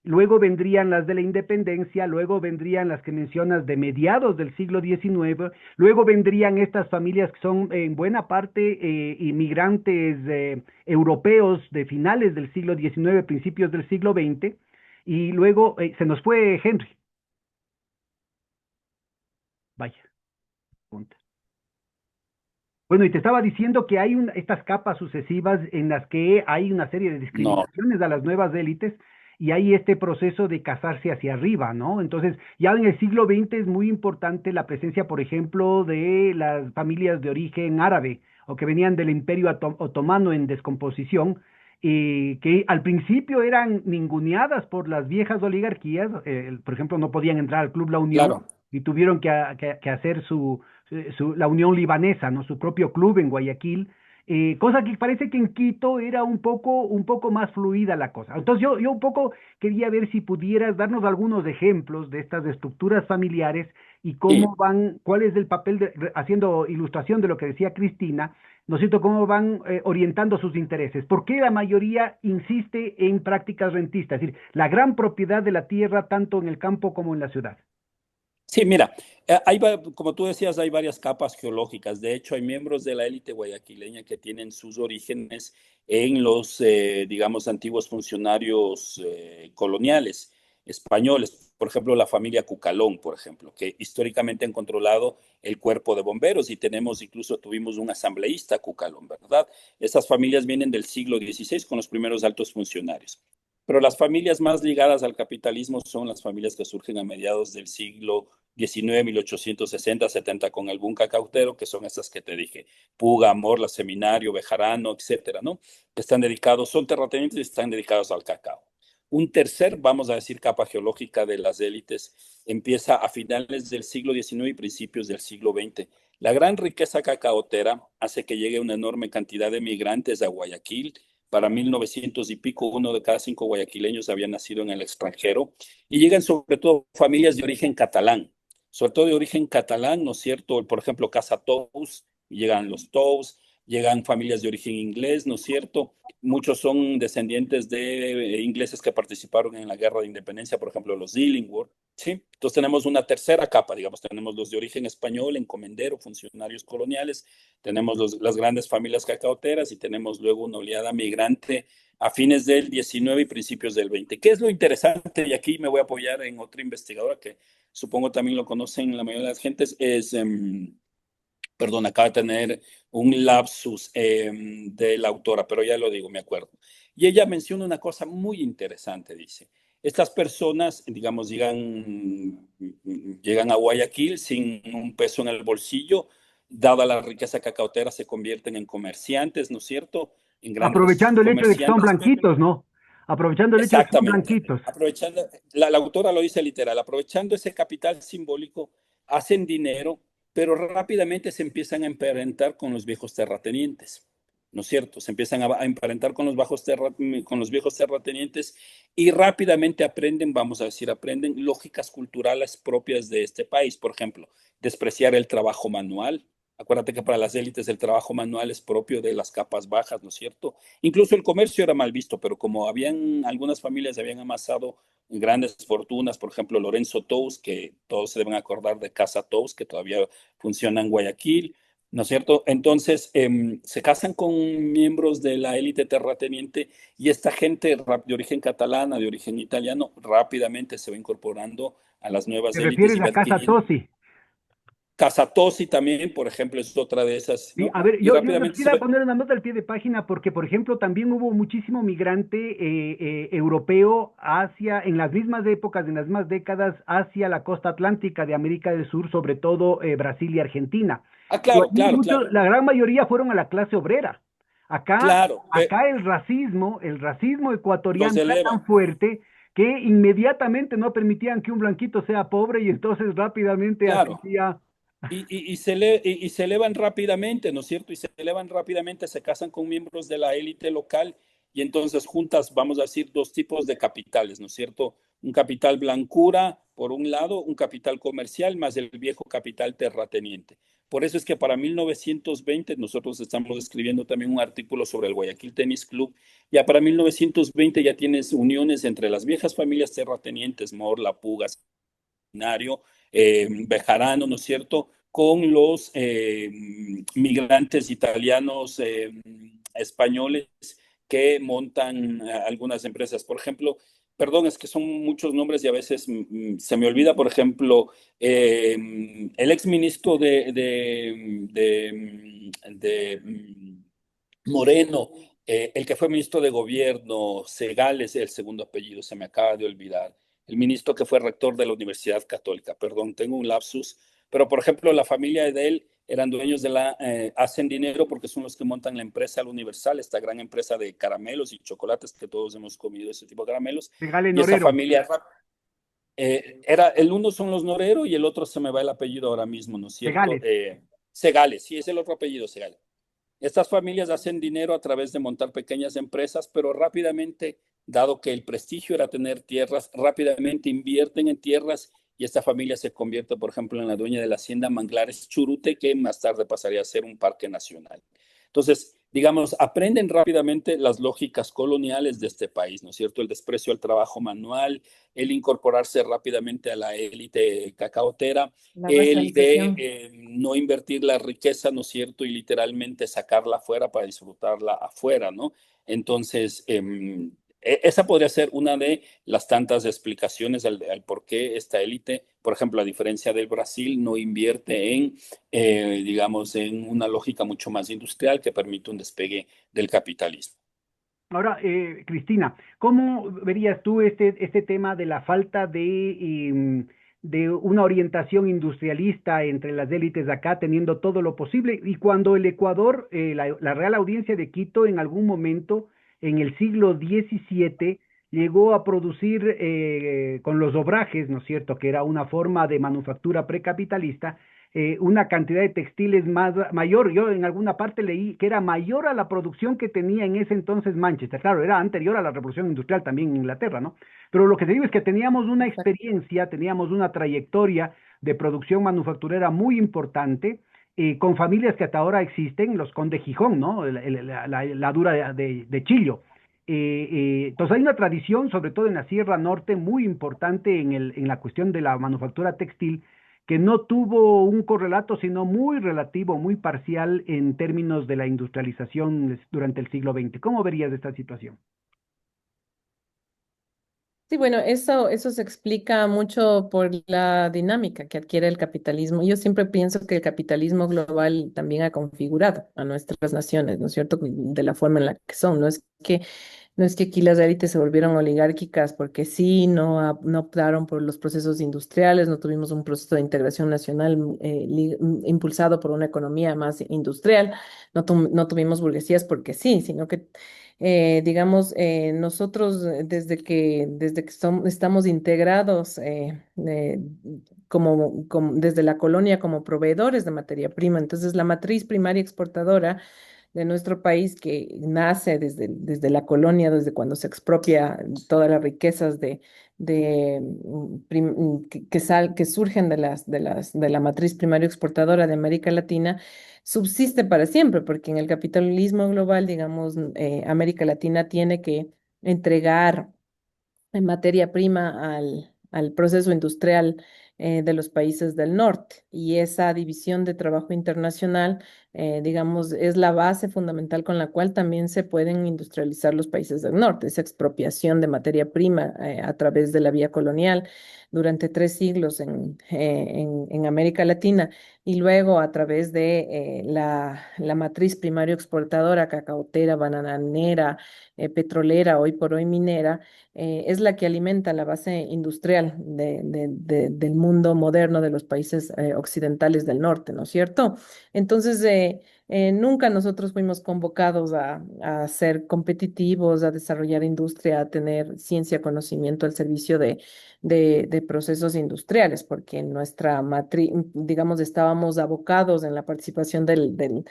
luego vendrían las de la independencia, luego vendrían las que mencionas de mediados del siglo XIX, luego vendrían estas familias que son en buena parte inmigrantes europeos de finales del siglo XIX, principios del siglo XX, y luego se nos fue Henry. Vaya, punto. Bueno, y te estaba diciendo que hay estas capas sucesivas en las que hay una serie de No, discriminaciones a las nuevas élites y hay este proceso de casarse hacia arriba, ¿no? Entonces, ya en el siglo XX es muy importante la presencia, por ejemplo, de las familias de origen árabe o que venían del Imperio Otomano en descomposición, que al principio eran ninguneadas por las viejas oligarquías, por ejemplo, no podían entrar al Club La Unión claro. y tuvieron que hacer la Unión Libanesa, ¿no? Su propio club en Guayaquil, cosa que parece que en Quito era un poco más fluida la cosa. Entonces yo un poco quería ver si pudieras darnos algunos ejemplos de estas estructuras familiares y Sí, cómo van, cuál es el papel haciendo ilustración de lo que decía Cristina, ¿no es cierto? Cómo van orientando sus intereses. ¿Por qué la mayoría insiste en prácticas rentistas? Es decir, la gran propiedad de la tierra tanto en el campo como en la ciudad. sí, mira, como tú decías, hay varias capas geológicas. De hecho, hay miembros de la élite guayaquileña que tienen sus orígenes en los, digamos, antiguos funcionarios coloniales españoles. Por ejemplo, la familia Cucalón, por ejemplo, que históricamente han controlado el cuerpo de bomberos y tuvimos un asambleísta Cucalón, ¿verdad? Esas familias vienen del siglo XVI con los primeros altos funcionarios. Pero las familias más ligadas al capitalismo son las familias que surgen a mediados del siglo 19, 1860, 70 con el boom cacautero, que son esas que te dije, Puga, Morla, Seminario, Bejarano, etcétera, ¿no? Que están dedicados, son terratenientes y están dedicados al cacao. Un tercer, vamos a decir, capa geológica de las élites empieza a finales del siglo XIX y principios del siglo XX. La gran riqueza cacaotera hace que llegue una enorme cantidad de migrantes a Guayaquil. Para 1900 y pico, uno de cada 5 guayaquileños había nacido en el extranjero y llegan sobre todo familias de origen catalán, sobre todo de origen catalán, ¿no es cierto? Por ejemplo, Casa Tous, llegan los Tous, llegan familias de origen inglés, ¿no es cierto? Muchos son descendientes de ingleses que participaron en la guerra de independencia, por ejemplo, los Illingworth, ¿sí? Entonces tenemos una tercera capa, digamos, tenemos los de origen español, encomendero, funcionarios coloniales, tenemos las grandes familias cacaoteras y tenemos luego una oleada migrante a fines del 19 y principios del 20. ¿Qué es lo interesante? Y aquí me voy a apoyar en otra investigadora que supongo también lo conocen la mayoría de las gentes, perdón, acaba de tener un lapsus de la autora, pero ya lo digo, me acuerdo. Y ella menciona una cosa muy interesante, dice, estas personas, digamos, llegan a Guayaquil sin un peso en el bolsillo, dada la riqueza cacautera, se convierten en comerciantes, ¿no es cierto? En grandes Aprovechando el hecho de que son comerciantes. blanquitos, ¿no? Aprovechando el hecho de que son Exactamente. blanquitos. Aprovechando, la autora lo dice literal, aprovechando ese capital simbólico, hacen dinero, pero rápidamente se empiezan a emparentar con los viejos terratenientes, ¿no es cierto? Se empiezan a emparentar con con los viejos terratenientes y rápidamente aprenden, vamos a decir, aprenden lógicas culturales propias de este país. Por ejemplo, despreciar el trabajo manual. Acuérdate que para las élites el trabajo manual es propio de las capas bajas, ¿no es cierto? Incluso el comercio era mal visto, pero como algunas familias habían amasado grandes fortunas, por ejemplo, Lorenzo Tous, que todos se deben acordar de Casa Tous, que todavía funciona en Guayaquil, ¿no es cierto? Entonces, se casan con miembros de la élite terrateniente y esta gente de origen catalana, de origen italiano, rápidamente se va incorporando a las nuevas ¿Te élites refieres y va a Casa adquiriendo. Tosi? Casa Tosi también, por ejemplo, es otra de esas, Sí, ¿no? a ver, Y yo rápidamente se quisiera va. poner una nota al pie de página porque, por ejemplo, también hubo muchísimo migrante europeo hacia, en las mismas épocas, en las mismas décadas, hacia la costa atlántica de América del Sur, sobre todo Brasil y Argentina. Ah, Pero claro, aquí claro, claro, la gran mayoría fueron a la clase obrera. Acá, claro. acá el racismo Los ecuatoriano era tan elevan. fuerte que inmediatamente no permitían que un blanquito sea pobre y entonces rápidamente Claro. ascendía. Y se elevan rápidamente, ¿no es cierto? Y se elevan rápidamente, se casan con miembros de la élite local y entonces juntas, vamos a decir, dos tipos de capitales, ¿no es cierto? Un capital blancura, por un lado, un capital comercial, más el viejo capital terrateniente. Por eso es que para 1920, nosotros estamos escribiendo también un artículo sobre el Guayaquil Tennis Club, ya para 1920 ya tienes uniones entre las viejas familias terratenientes, Morla, Pugas, Bejarano, ¿no es cierto?, con los migrantes italianos, españoles que montan algunas empresas. Por ejemplo, perdón, es que son muchos nombres y a veces se me olvida, por ejemplo, el exministro Moreno, el que fue ministro de gobierno, Segales, el segundo apellido, se me acaba de olvidar. El ministro que fue rector de la Universidad Católica, perdón, tengo un lapsus, pero por ejemplo, la familia de él eran dueños hacen dinero porque son los que montan la empresa Al Universal, esta gran empresa de caramelos y chocolates que todos hemos comido ese tipo de caramelos. Regale Y esa Norero. familia el uno son los Norero y el otro se me va el apellido ahora mismo, ¿no es cierto? Legales. Segales, sí, es el otro apellido, Segales. Estas familias hacen dinero a través de montar pequeñas empresas, pero rápidamente, dado que el prestigio era tener tierras, rápidamente invierten en tierras y esta familia se convierte, por ejemplo, en la dueña de la hacienda Manglares Churute, que más tarde pasaría a ser un parque nacional. Entonces, digamos, aprenden rápidamente las lógicas coloniales de este país, ¿no es cierto? El desprecio al trabajo manual, el incorporarse rápidamente a la élite cacaotera, La el de racialización. no invertir la riqueza, ¿no es cierto? Y literalmente sacarla afuera para disfrutarla afuera, ¿no? Entonces, esa podría ser una de las tantas explicaciones al por qué esta élite, por ejemplo, a diferencia del Brasil, no invierte digamos, en una lógica mucho más industrial que permite un despegue del capitalismo. Ahora, Cristina, ¿cómo verías tú este tema de la falta de una orientación industrialista entre las élites de acá, teniendo todo lo posible? Y cuando el Ecuador, la Real Audiencia de Quito, en algún momento, en el siglo XVII, llegó a producir con los obrajes, ¿no es cierto?, que era una forma de manufactura precapitalista, una cantidad de textiles mayor. Yo en alguna parte leí que era mayor a la producción que tenía en ese entonces Manchester. Claro, era anterior a la revolución industrial también en Inglaterra, ¿no? Pero lo que te digo es que teníamos una Exacto. experiencia, teníamos una trayectoria de producción manufacturera muy importante con familias que hasta ahora existen, los Conde Gijón, ¿no? La Dura de Chillo. Entonces hay una tradición, sobre todo en la Sierra Norte, muy importante en la cuestión de la manufactura textil, que no tuvo un correlato, sino muy relativo, muy parcial en términos de la industrialización durante el siglo XX. ¿Cómo verías esta situación? Sí, bueno, eso se explica mucho por la dinámica que adquiere el capitalismo. Yo siempre pienso que el capitalismo global también ha configurado a nuestras naciones, ¿no es cierto? De la forma en la que son. No es que aquí las élites se volvieron oligárquicas porque sí, no optaron por los procesos industriales, no tuvimos un proceso de integración nacional impulsado por una economía más industrial, no tuvimos burguesías porque sí, sino que digamos, nosotros desde que estamos integrados desde la colonia como proveedores de materia prima, entonces la matriz primaria exportadora de nuestro país que nace desde la colonia, desde cuando se expropia todas las riquezas que surgen de la matriz primaria exportadora de América Latina, subsiste para siempre, porque en el capitalismo global, digamos, América Latina tiene que entregar en materia prima al proceso industrial de los países del norte. Y esa división de trabajo internacional, digamos, es la base fundamental con la cual también se pueden industrializar los países del norte, esa expropiación de materia prima a través de la vía colonial durante 3 siglos en América Latina y luego a través de la matriz primario exportadora, cacaotera, bananera, petrolera, hoy por hoy minera, es la que alimenta la base industrial del mundo moderno de los países occidentales del norte, ¿no es cierto? Entonces, nunca nosotros fuimos convocados a ser competitivos, a desarrollar industria, a tener ciencia, conocimiento al servicio de procesos industriales, porque en nuestra matriz, digamos, estábamos abocados en la participación del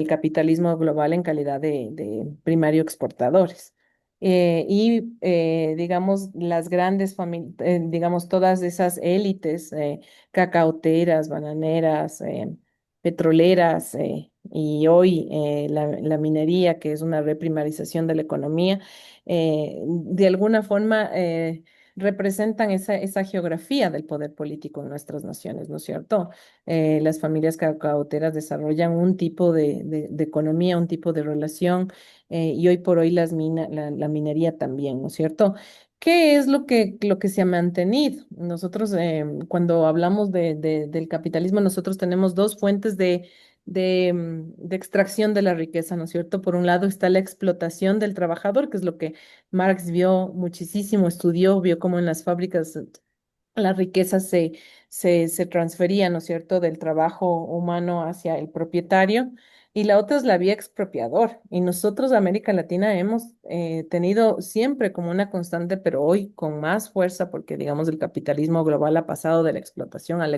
capitalismo global en calidad de primario exportadores. Digamos, las grandes familias, digamos, todas esas élites cacaoteras, bananeras, petroleras y hoy la minería, que es una reprimarización de la economía, de alguna forma representan esa geografía del poder político en nuestras naciones, ¿no es cierto? Las familias cacaoteras desarrollan un tipo de economía, un tipo de relación y hoy por hoy la minería también, ¿no es cierto? ¿Qué es lo que se ha mantenido? Nosotros, cuando hablamos del capitalismo, nosotros tenemos dos fuentes de extracción de la riqueza, ¿no es cierto? Por un lado está la explotación del trabajador, que es lo que Marx vio muchísimo, estudió, vio cómo en las fábricas la riqueza se transfería, ¿no es cierto?, del trabajo humano hacia el propietario. Y la otra es la vía expropiador. Y nosotros, América Latina, hemos tenido siempre como una constante, pero hoy con más fuerza, porque digamos el capitalismo global ha pasado de la explotación a la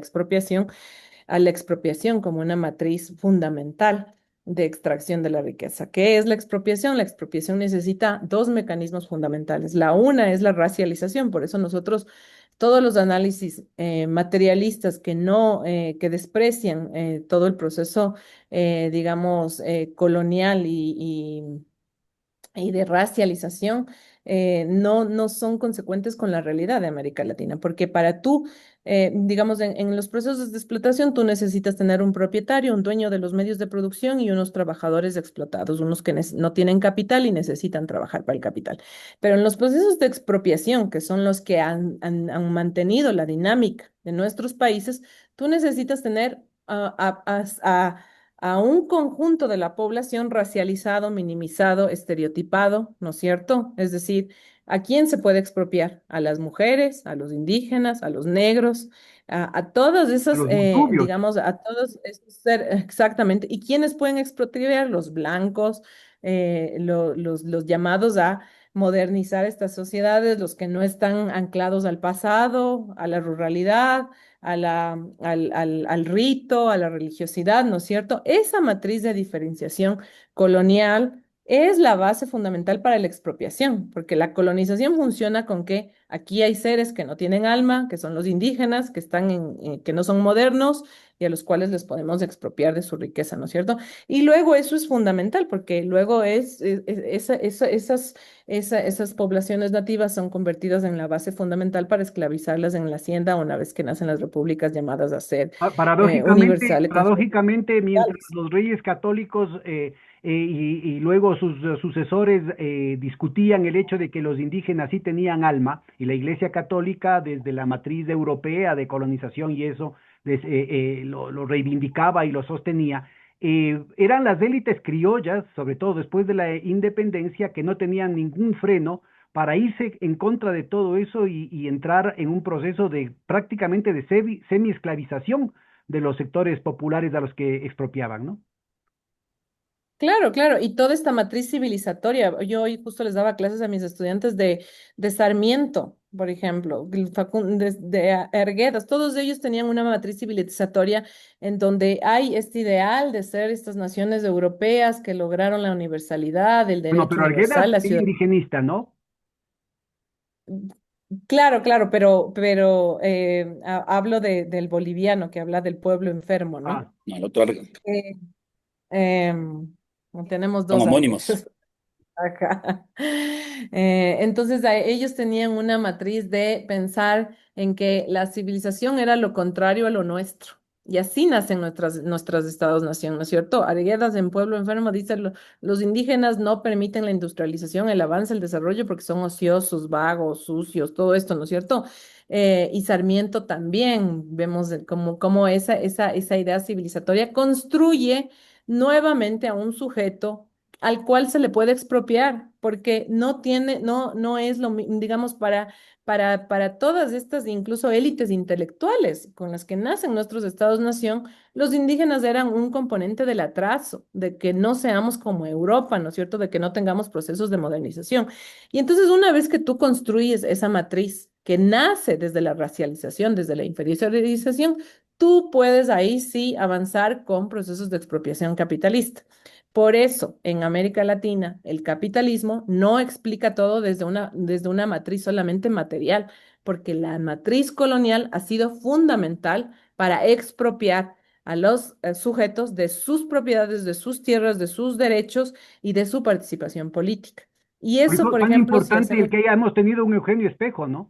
expropiación como una matriz fundamental de extracción de la riqueza. ¿Qué es la expropiación? La expropiación necesita dos mecanismos fundamentales. La una es la racialización, por eso nosotros todos los análisis materialistas que no, que desprecian todo el proceso, digamos, colonial y de racialización no son consecuentes con la realidad de América Latina, porque para tú, digamos, en los procesos de explotación, tú necesitas tener un propietario, un dueño de los medios de producción y unos trabajadores explotados, unos que no tienen capital y necesitan trabajar para el capital. Pero en los procesos de expropiación, que son los que han mantenido la dinámica de nuestros países, tú necesitas tener a un conjunto de la población racializado, minimizado, estereotipado, ¿no es cierto? Es decir, ¿a quién se puede expropiar? A las mujeres, a los indígenas, a los negros, a todas A esas, los montubios, digamos, a todos esos exactamente. ¿Y quiénes pueden expropiar? Los blancos, los llamados a modernizar estas sociedades, los que no están anclados al pasado, a la ruralidad al rito, a la religiosidad, ¿no es cierto? Esa matriz de diferenciación colonial es la base fundamental para la expropiación, porque la colonización funciona con que aquí hay seres que no tienen alma, que son los indígenas, que están que no son modernos y a los cuales les podemos expropiar de su riqueza, ¿no es cierto? Y luego eso es fundamental, porque luego esas poblaciones nativas son convertidas en la base fundamental para esclavizarlas en la hacienda una vez que nacen las repúblicas llamadas a ser Paradójicamente, universales. paradójicamente, mientras los reyes católicos y luego sus sucesores discutían el hecho de que los indígenas sí tenían alma, y la Iglesia Católica, desde la matriz europea de colonización y eso, lo reivindicaba y lo sostenía, eran las élites criollas, sobre todo después de la independencia, que no tenían ningún freno para irse en contra de todo eso y entrar en un proceso de prácticamente de semi-esclavización de los sectores populares a los que expropiaban, ¿no? Claro, claro, y toda esta matriz civilizatoria. Yo hoy justo les daba clases a mis estudiantes de Sarmiento, por ejemplo, de Arguedas, todos ellos tenían una matriz civilizatoria en donde hay este ideal de ser estas naciones europeas que lograron la universalidad, el Bueno, derecho pero Arguedas universal, la era ciudad. indigenista, ¿no? Claro, claro, pero hablo del boliviano que habla del pueblo enfermo, ¿no? Ah, No, el otro Eh, em, tenemos son dos homónimos. Arguedas. Ajá. Entonces, ellos tenían una matriz de pensar en que la civilización era lo contrario a lo nuestro. Y así nacen nuestros estados-nación, ¿no es cierto? Arguedas en Pueblo Enfermo dice, los indígenas no permiten la industrialización, el avance, el desarrollo, porque son ociosos, vagos, sucios, todo esto, ¿no es cierto? Y Sarmiento también, vemos cómo esa idea civilizatoria construye nuevamente a un sujeto al cual se le puede expropiar, porque no es digamos, para todas estas, incluso élites intelectuales con las que nacen nuestros estados-nación, los indígenas eran un componente del atraso, de que no seamos como Europa, ¿no es cierto?, de que no tengamos procesos de modernización. Y entonces, una vez que tú construyes esa matriz que nace desde la racialización, desde la inferiorización, tú puedes ahí sí avanzar con procesos de expropiación capitalista. Por eso, en América Latina, el capitalismo no explica todo desde una matriz solamente material, porque la matriz colonial ha sido fundamental para expropiar a los sujetos de sus propiedades, de sus tierras, de sus derechos y de su participación política. Y por eso, eso por tan ejemplo, si importante el hacemos. que hayamos tenido un Eugenio Espejo, ¿no?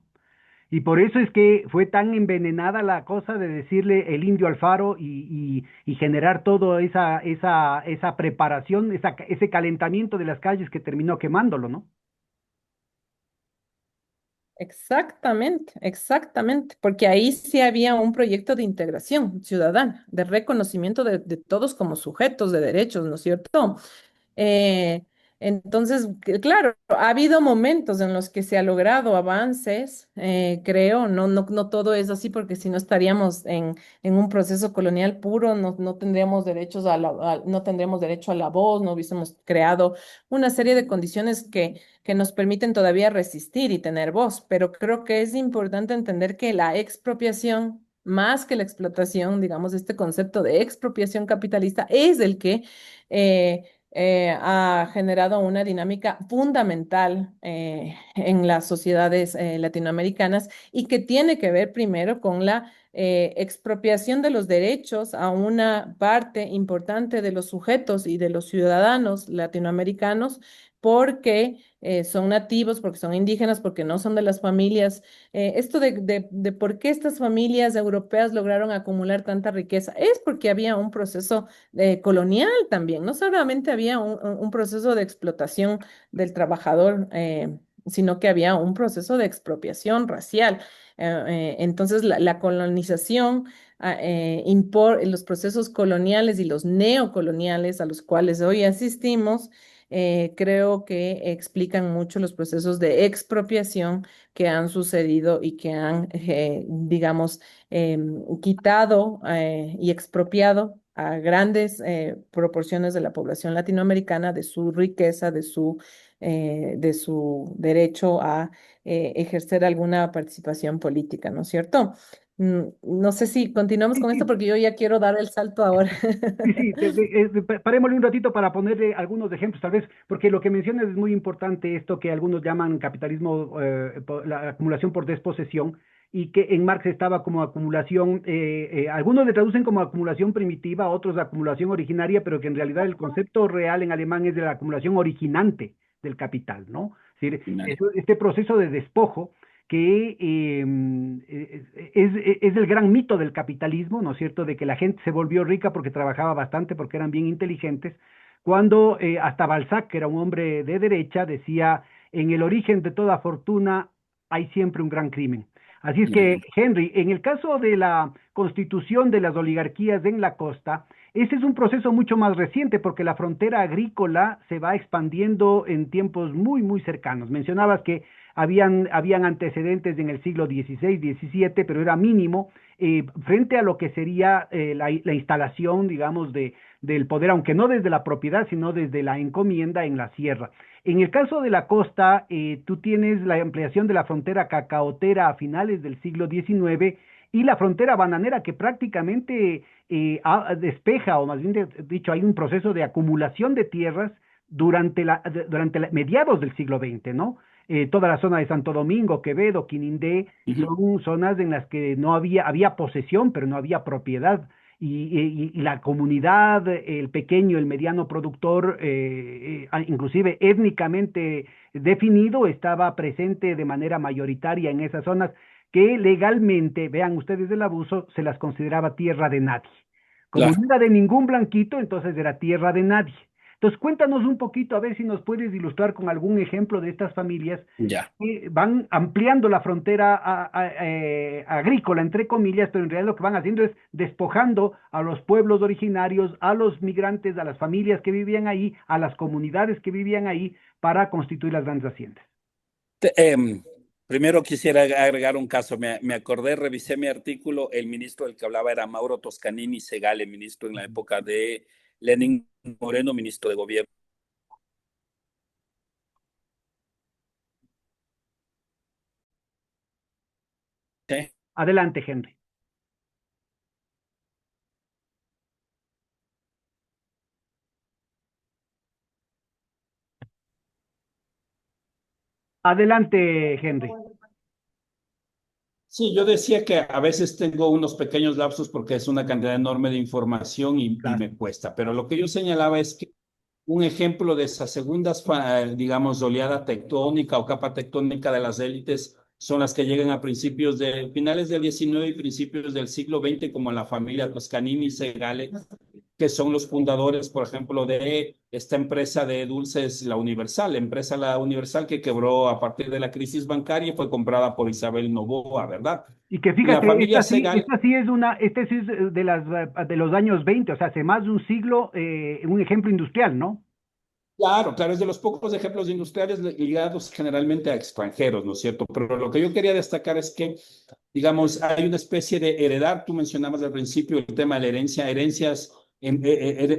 Y por eso es que fue tan envenenada la cosa de decirle el indio Alfaro y generar toda esa preparación, ese calentamiento de las calles que terminó quemándolo, ¿no? Exactamente, exactamente, porque ahí sí había un proyecto de integración ciudadana, de reconocimiento de todos como sujetos de derechos, ¿no es cierto? Eh, entonces, claro, ha habido momentos en los que se ha logrado avances, creo, no todo es así porque si no estaríamos en un proceso colonial puro, no tendríamos derechos no tendríamos derecho a la voz, no hubiésemos creado una serie de condiciones que nos permiten todavía resistir y tener voz, pero creo que es importante entender que la expropiación, más que la explotación, digamos, este concepto de expropiación capitalista es el que ha generado una dinámica fundamental en las sociedades latinoamericanas y que tiene que ver primero con la expropiación de los derechos a una parte importante de los sujetos y de los ciudadanos latinoamericanos porque son nativos, porque son indígenas, porque no son de las familias. Esto de por qué estas familias europeas lograron acumular tanta riqueza es porque había un proceso colonial también. No solamente había un proceso de explotación del trabajador, sino que había un proceso de expropiación racial. Entonces, la colonización, los procesos coloniales y los neocoloniales a los cuales hoy asistimos, creo que explican mucho los procesos de expropiación que han sucedido y que han, digamos, quitado y expropiado a grandes proporciones de la población latinoamericana de su riqueza, de su derecho a ejercer alguna participación política, ¿no es cierto? No sé si continuamos Sí, con esto sí, porque yo ya quiero dar el salto ahora. sí, sí, parémosle un ratito para ponerle algunos ejemplos, tal vez, porque lo que mencionas es muy importante, esto que algunos llaman capitalismo, la acumulación por desposesión, y que en Marx estaba como acumulación, algunos le traducen como acumulación primitiva, otros acumulación originaria, pero que en realidad el concepto real en alemán es de la acumulación originante del capital, ¿no? Es decir, este proceso de despojo que es el gran mito del capitalismo, ¿no es cierto?, de que la gente se volvió rica porque trabajaba bastante, porque eran bien inteligentes, cuando hasta Balzac, que era un hombre de derecha, decía, en el origen de toda fortuna hay siempre un gran crimen. Así es que, Henry, en el caso de la constitución de las oligarquías en la costa, ese es un proceso mucho más reciente porque la frontera agrícola se va expandiendo en tiempos muy, muy cercanos. Mencionabas que habían antecedentes en el siglo XVI, XVII, pero era mínimo frente a lo que sería la instalación, digamos, del poder, aunque no desde la propiedad, sino desde la encomienda en la sierra. En el caso de la costa, tú tienes la ampliación de la frontera cacaotera a finales del siglo XIX y la frontera bananera que prácticamente despeja, o más bien dicho, hay un proceso de acumulación de tierras durante mediados del siglo XX, ¿no? Toda la zona de Santo Domingo, Quevedo, Quinindé, son zonas en las que no había posesión, pero no había propiedad. Y la comunidad, el pequeño, el mediano productor, inclusive étnicamente definido, estaba presente de manera mayoritaria en esas zonas que legalmente, vean ustedes el abuso, se las consideraba tierra de nadie. Como no Claro, era de ningún blanquito, entonces era tierra de nadie. Entonces, cuéntanos un poquito, a ver si nos puedes ilustrar con algún ejemplo de estas familias ya. que van ampliando la frontera agrícola, entre comillas, pero en realidad lo que van haciendo es despojando a los pueblos originarios, a los migrantes, a las familias que vivían ahí, a las comunidades que vivían ahí, para constituir las grandes haciendas. Te- em, Primero quisiera agregar un caso. Me acordé, revisé mi artículo. El ministro del que hablaba era Mauro Toscanini Segale, ministro en la época de Lenín Moreno, ministro de gobierno. ¿Sí? Adelante, Henry. Adelante, Henry. Sí, yo decía que a veces tengo unos pequeños lapsos porque es una cantidad enorme de información y Claro. me cuesta, pero lo que yo señalaba es que un ejemplo de esas segundas, digamos, oleada tectónica o capa tectónica de las élites son las que llegan a principios de finales del XIX y principios del siglo XX, como la familia Toscanini y Segale, que son los fundadores, por ejemplo, de esta empresa de dulces, La Universal, empresa La Universal que quebró a partir de la crisis bancaria y fue comprada por Isabel Noboa, ¿verdad? Y que Y la fíjate, familia Segal, esta sí es este sí es de los años 20, o sea, hace más de un siglo, un ejemplo industrial, ¿no? claro, claro, es de los pocos ejemplos industriales ligados generalmente a extranjeros, ¿no es cierto? Pero lo que yo quería destacar es que, digamos, hay una especie de heredar, tú mencionabas al principio el tema de la herencia, herencias,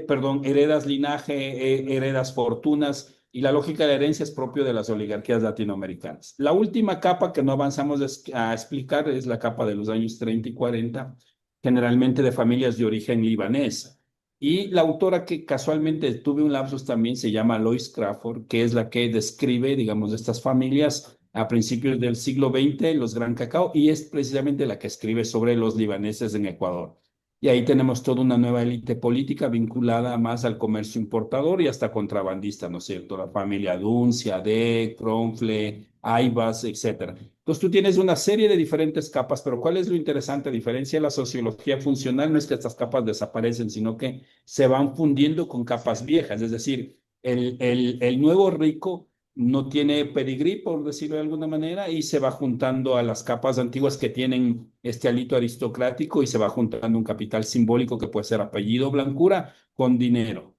perdón, heredas linaje, heredas fortunas, y la lógica de la herencia es propio de las oligarquías latinoamericanas. La última capa que no avanzamos a explicar es la capa de los años 30 y 40, generalmente de familias de origen libanés. Y la autora que casualmente tuve un lapsus también se llama Lois Crawford, que es la que describe, digamos, estas familias a principios del siglo XX, los Gran Cacao, y es precisamente la que escribe sobre los libaneses en Ecuador. Y ahí tenemos toda una nueva élite política vinculada más al comercio importador y hasta contrabandista, ¿no es cierto? La familia Duncia, De, Kronfle, Aibas, etcétera. Entonces tú tienes una serie de diferentes capas, pero ¿cuál es lo interesante? A diferencia de la sociología funcional, no es que estas capas desaparecen, sino que se van fundiendo con capas viejas. Es decir, el nuevo rico no tiene pedigrí, por decirlo de alguna manera, y se va juntando a las capas antiguas que tienen este alito aristocrático y se va juntando un capital simbólico que puede ser apellido, blancura, con dinero.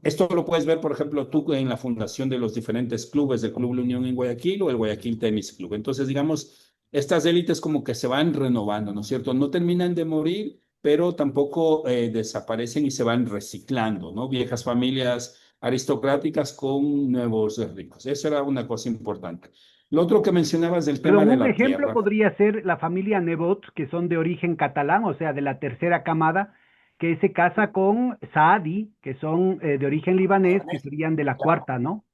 Esto lo puedes ver, por ejemplo, tú en la fundación de los diferentes clubes, del Club La Unión en Guayaquil o el Guayaquil Tenis Club. Entonces, digamos, estas élites como que se van renovando, ¿no es cierto? No terminan de morir, pero tampoco desaparecen y se van reciclando, ¿no? Viejas familias aristocráticas con nuevos ricos. Eso era una cosa importante. Lo otro que mencionabas del tema Perdón, de un la ejemplo tierra. podría ser la familia Nebot, que son de origen catalán, o sea, de la tercera camada, que se casa con Saadi, que son de origen libanés, que serían de la cuarta, ¿no?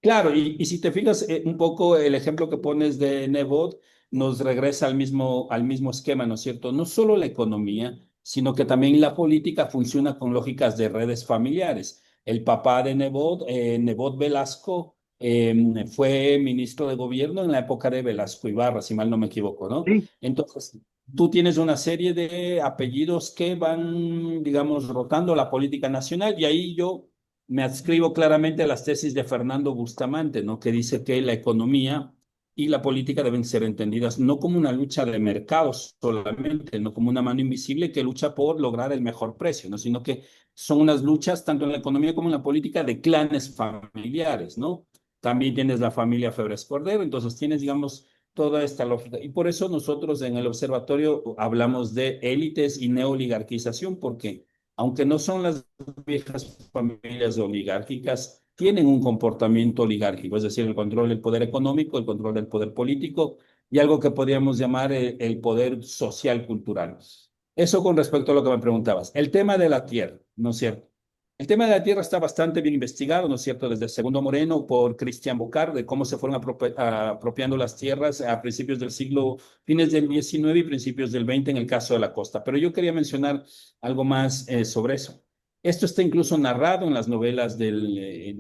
Claro, y si te fijas un poco el ejemplo que pones de Nebot nos regresa al mismo esquema, ¿no es cierto? No solo la economía, sino que también la política funciona con lógicas de redes familiares. El papá de Nebot, Nebot Velasco, fue ministro de gobierno en la época de Velasco Ibarra, si mal no me equivoco, ¿no? Sí. Entonces, tú tienes una serie de apellidos que van, digamos, rotando la política nacional y ahí yo me adscribo claramente a las tesis de Fernando Bustamante, ¿no? Que dice que la economía y la política deben ser entendidas no como una lucha de mercados solamente, no como una mano invisible que lucha por lograr el mejor precio, ¿no? Sino que son unas luchas tanto en la economía como en la política de clanes familiares, ¿no? También tienes la familia Febres Cordero, entonces tienes, digamos, toda esta lógica. Y por eso nosotros en el observatorio hablamos de élites y neoligarquización, porque aunque no son las viejas familias oligárquicas tienen un comportamiento oligárquico, es decir, el control del poder económico, el control del poder político y algo que podríamos llamar el poder social cultural. Eso con respecto a lo que me preguntabas. El tema de la tierra, ¿no es cierto? El tema de la tierra está bastante bien investigado, ¿no es cierto? Desde el Segundo Moreno por Cristian Bocar, de cómo se fueron apropiando las tierras a principios del siglo, fines del XIX y principios del XX en el caso de la costa. Pero yo quería mencionar algo más sobre eso. Esto está incluso narrado en las novelas del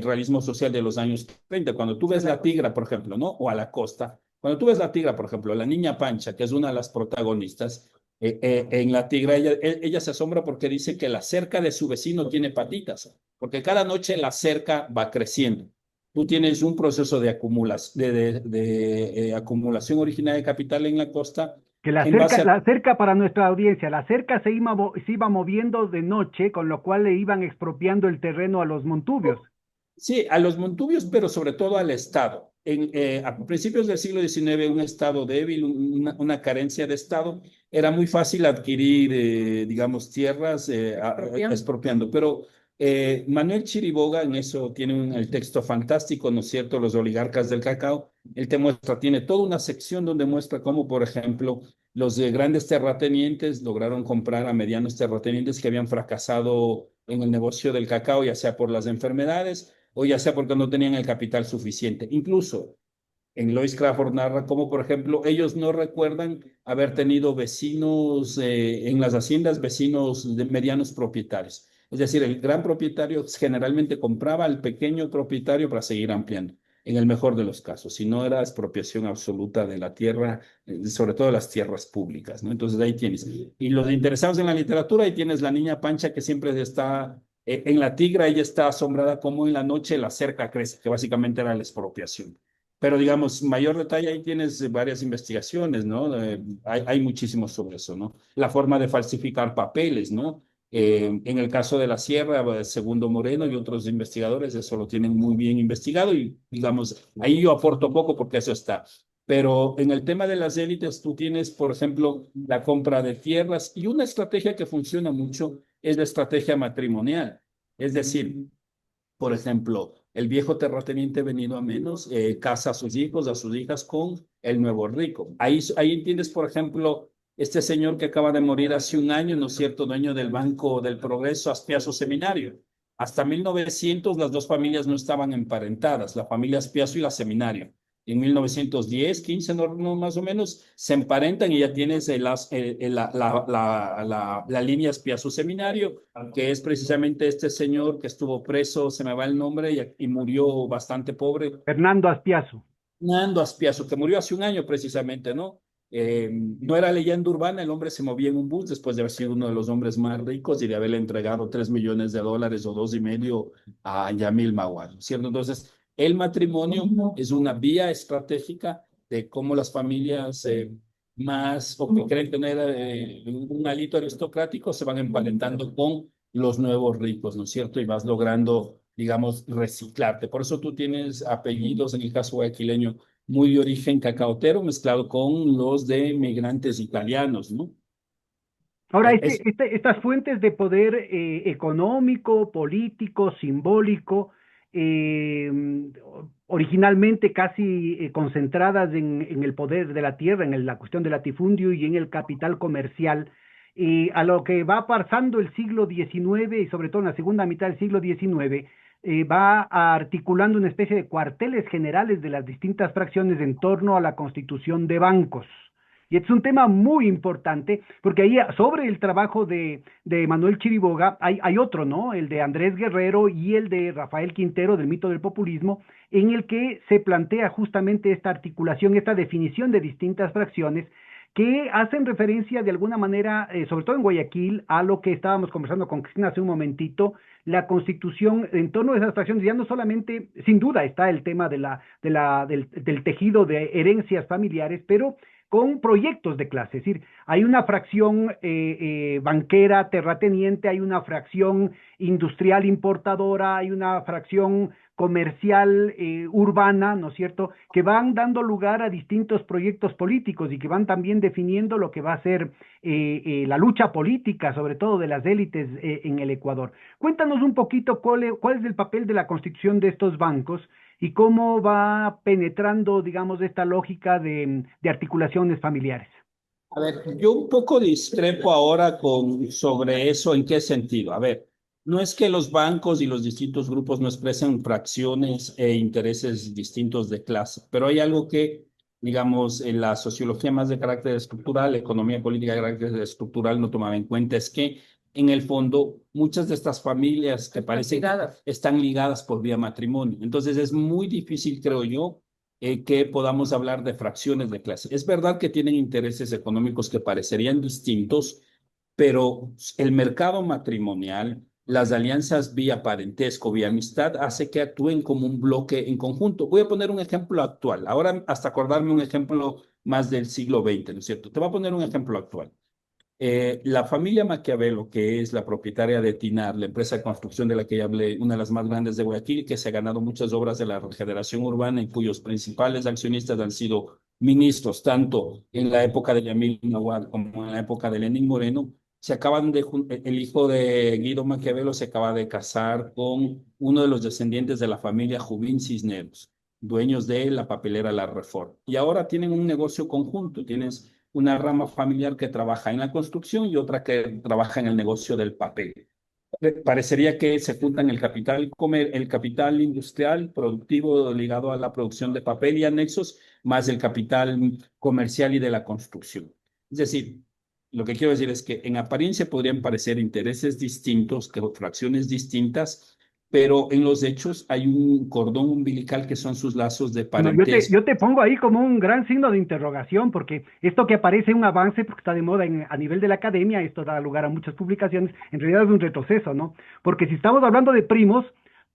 realismo social de los años 30. Cuando tú ves La Tigra, por ejemplo, ¿no? O a la costa. Cuando tú ves La Tigra, por ejemplo, la niña Pancha, que es una de las protagonistas, en La Tigra ella se asombra porque dice que la cerca de su vecino tiene patitas, porque cada noche la cerca va creciendo. Tú tienes un proceso de acumulación originaria de capital en la costa Que en base a. la cerca para nuestra audiencia, la cerca se iba moviendo de noche, con lo cual le iban expropiando el terreno a los montubios. Sí, a los montubios, pero sobre todo al Estado. A principios del siglo XIX, un Estado débil, una carencia de Estado, era muy fácil adquirir, digamos, tierras Expropiando. expropiando. Pero Manuel Chiriboga en eso tiene el texto fantástico, ¿no es cierto? Los oligarcas del cacao. Él te muestra, tiene toda una sección donde muestra cómo, por ejemplo, los grandes terratenientes lograron comprar a medianos terratenientes que habían fracasado en el negocio del cacao, ya sea por las enfermedades o ya sea porque no tenían el capital suficiente. Incluso en Lois Crawford narra cómo, por ejemplo, ellos no recuerdan haber tenido vecinos en las haciendas, vecinos de medianos propietarios. Es decir, el gran propietario generalmente compraba al pequeño propietario para seguir ampliando, en el mejor de los casos, si no era expropiación absoluta de la tierra, sobre todo las tierras públicas, ¿no? Entonces ahí tienes. Y los interesados en la literatura, ahí tienes la niña Pancha que siempre está en La Tigra, ella está asombrada como en la noche la cerca crece, que básicamente era la expropiación. Pero digamos, mayor detalle, ahí tienes varias investigaciones, ¿no? Hay muchísimos sobre eso, ¿no? La forma de falsificar papeles, ¿no? En el caso de la Sierra, Segundo Moreno y otros investigadores, eso lo tienen muy bien investigado y, digamos, ahí yo aporto poco porque eso está. Pero en el tema de las élites, tú tienes, por ejemplo, la compra de tierras y una estrategia que funciona mucho es la estrategia matrimonial. Es decir, por ejemplo, el viejo terrateniente venido a menos casa a sus hijos, a sus hijas con el nuevo rico. Ahí entiendes, por ejemplo, este señor que acaba de morir hace un año, ¿no es cierto?, dueño del Banco del Progreso, Aspiazo Seminario. Hasta 1900 las dos familias no estaban emparentadas, la familia Aspiazo y la Seminario. En 1910, 15 más o menos, se emparentan y ya tienes la línea Espiazo Seminario, que es precisamente este señor que estuvo preso, se me va el nombre, y murió bastante pobre, Fernando Aspiazu. Nando Aspiazo, que murió hace un año precisamente, ¿no? No era leyenda urbana, el hombre se movía en un bus después de haber sido uno de los hombres más ricos y de haberle entregado $3 millones o 2,5 a Yamil Maguad, ¿cierto? Entonces, el matrimonio es una vía estratégica de cómo las familias o que creen tener un alito aristocrático se van emparentando con los nuevos ricos, ¿no es cierto? Y vas logrando, digamos, reciclarte. Por eso tú tienes apellidos, en el caso guayaquileño, muy de origen cacaotero mezclado con los de migrantes italianos, ¿no? Ahora, Es, estas fuentes de poder económico, político, simbólico, eh, originalmente casi concentradas en el poder de la tierra, la cuestión del latifundio y en el capital comercial. Y a lo que va pasando el siglo XIX y sobre todo en la segunda mitad del siglo XIX, va articulando una especie de cuarteles generales de las distintas fracciones en torno a la constitución de bancos. Y es un tema muy importante, porque ahí sobre el trabajo de Manuel Chiriboga hay otro, ¿no? El de Andrés Guerrero y el de Rafael Quintero del mito del populismo, en el que se plantea justamente esta articulación, esta definición de distintas fracciones que hacen referencia de alguna manera, sobre todo en Guayaquil, a lo que estábamos conversando con Cristina hace un momentito, la constitución en torno a esas fracciones, ya no solamente, sin duda está el tema del tejido de herencias familiares, pero con proyectos de clase, es decir, hay una fracción banquera terrateniente, hay una fracción industrial importadora, hay una fracción comercial urbana, ¿no es cierto?, que van dando lugar a distintos proyectos políticos y que van también definiendo lo que va a ser la lucha política, sobre todo de las élites en el Ecuador. Cuéntanos un poquito cuál es el papel de la constitución de estos bancos y cómo va penetrando, digamos, esta lógica de articulaciones familiares. A ver, yo un poco discrepo ahora sobre eso. ¿En qué sentido? A ver, no es que los bancos y los distintos grupos no expresen fracciones e intereses distintos de clase, pero hay algo que, digamos, en la sociología más de carácter estructural, economía política de carácter estructural no tomaba en cuenta, es que en el fondo muchas de estas familias que parecen están ligadas por vía matrimonio. Entonces es muy difícil, creo yo, que podamos hablar de fracciones de clase. Es verdad que tienen intereses económicos que parecerían distintos, pero el mercado matrimonial, las alianzas vía parentesco, vía amistad, hace que actúen como un bloque en conjunto. Voy a poner un ejemplo actual. Ahora, hasta acordarme un ejemplo más del siglo XX, ¿no es cierto? Te voy a poner un ejemplo actual. La familia Maquiavelo, que es la propietaria de Tinar, la empresa de construcción de la que ya hablé, una de las más grandes de Guayaquil, que se ha ganado muchas obras de la regeneración urbana, en cuyos principales accionistas han sido ministros, tanto en la época de Yamil Nahuatl como en la época de Lenín Moreno. El hijo de Guido Maquiavelo se acaba de casar con uno de los descendientes de la familia Jubín Cisneros, dueños de la papelera La Reforma. Y ahora tienen un negocio conjunto, tienes una rama familiar que trabaja en la construcción y otra que trabaja en el negocio del papel. Parecería que se juntan el capital industrial productivo ligado a la producción de papel y anexos, más el capital comercial y de la construcción. Es decir, lo que quiero decir es que en apariencia podrían parecer intereses distintos, que fracciones distintas, pero en los hechos hay un cordón umbilical que son sus lazos de No, parentesco. yo te pongo ahí como un gran signo de interrogación, porque esto que aparece un avance, porque está de moda a nivel de la academia, esto da lugar a muchas publicaciones, en realidad es un retroceso, ¿no? Porque si estamos hablando de primos,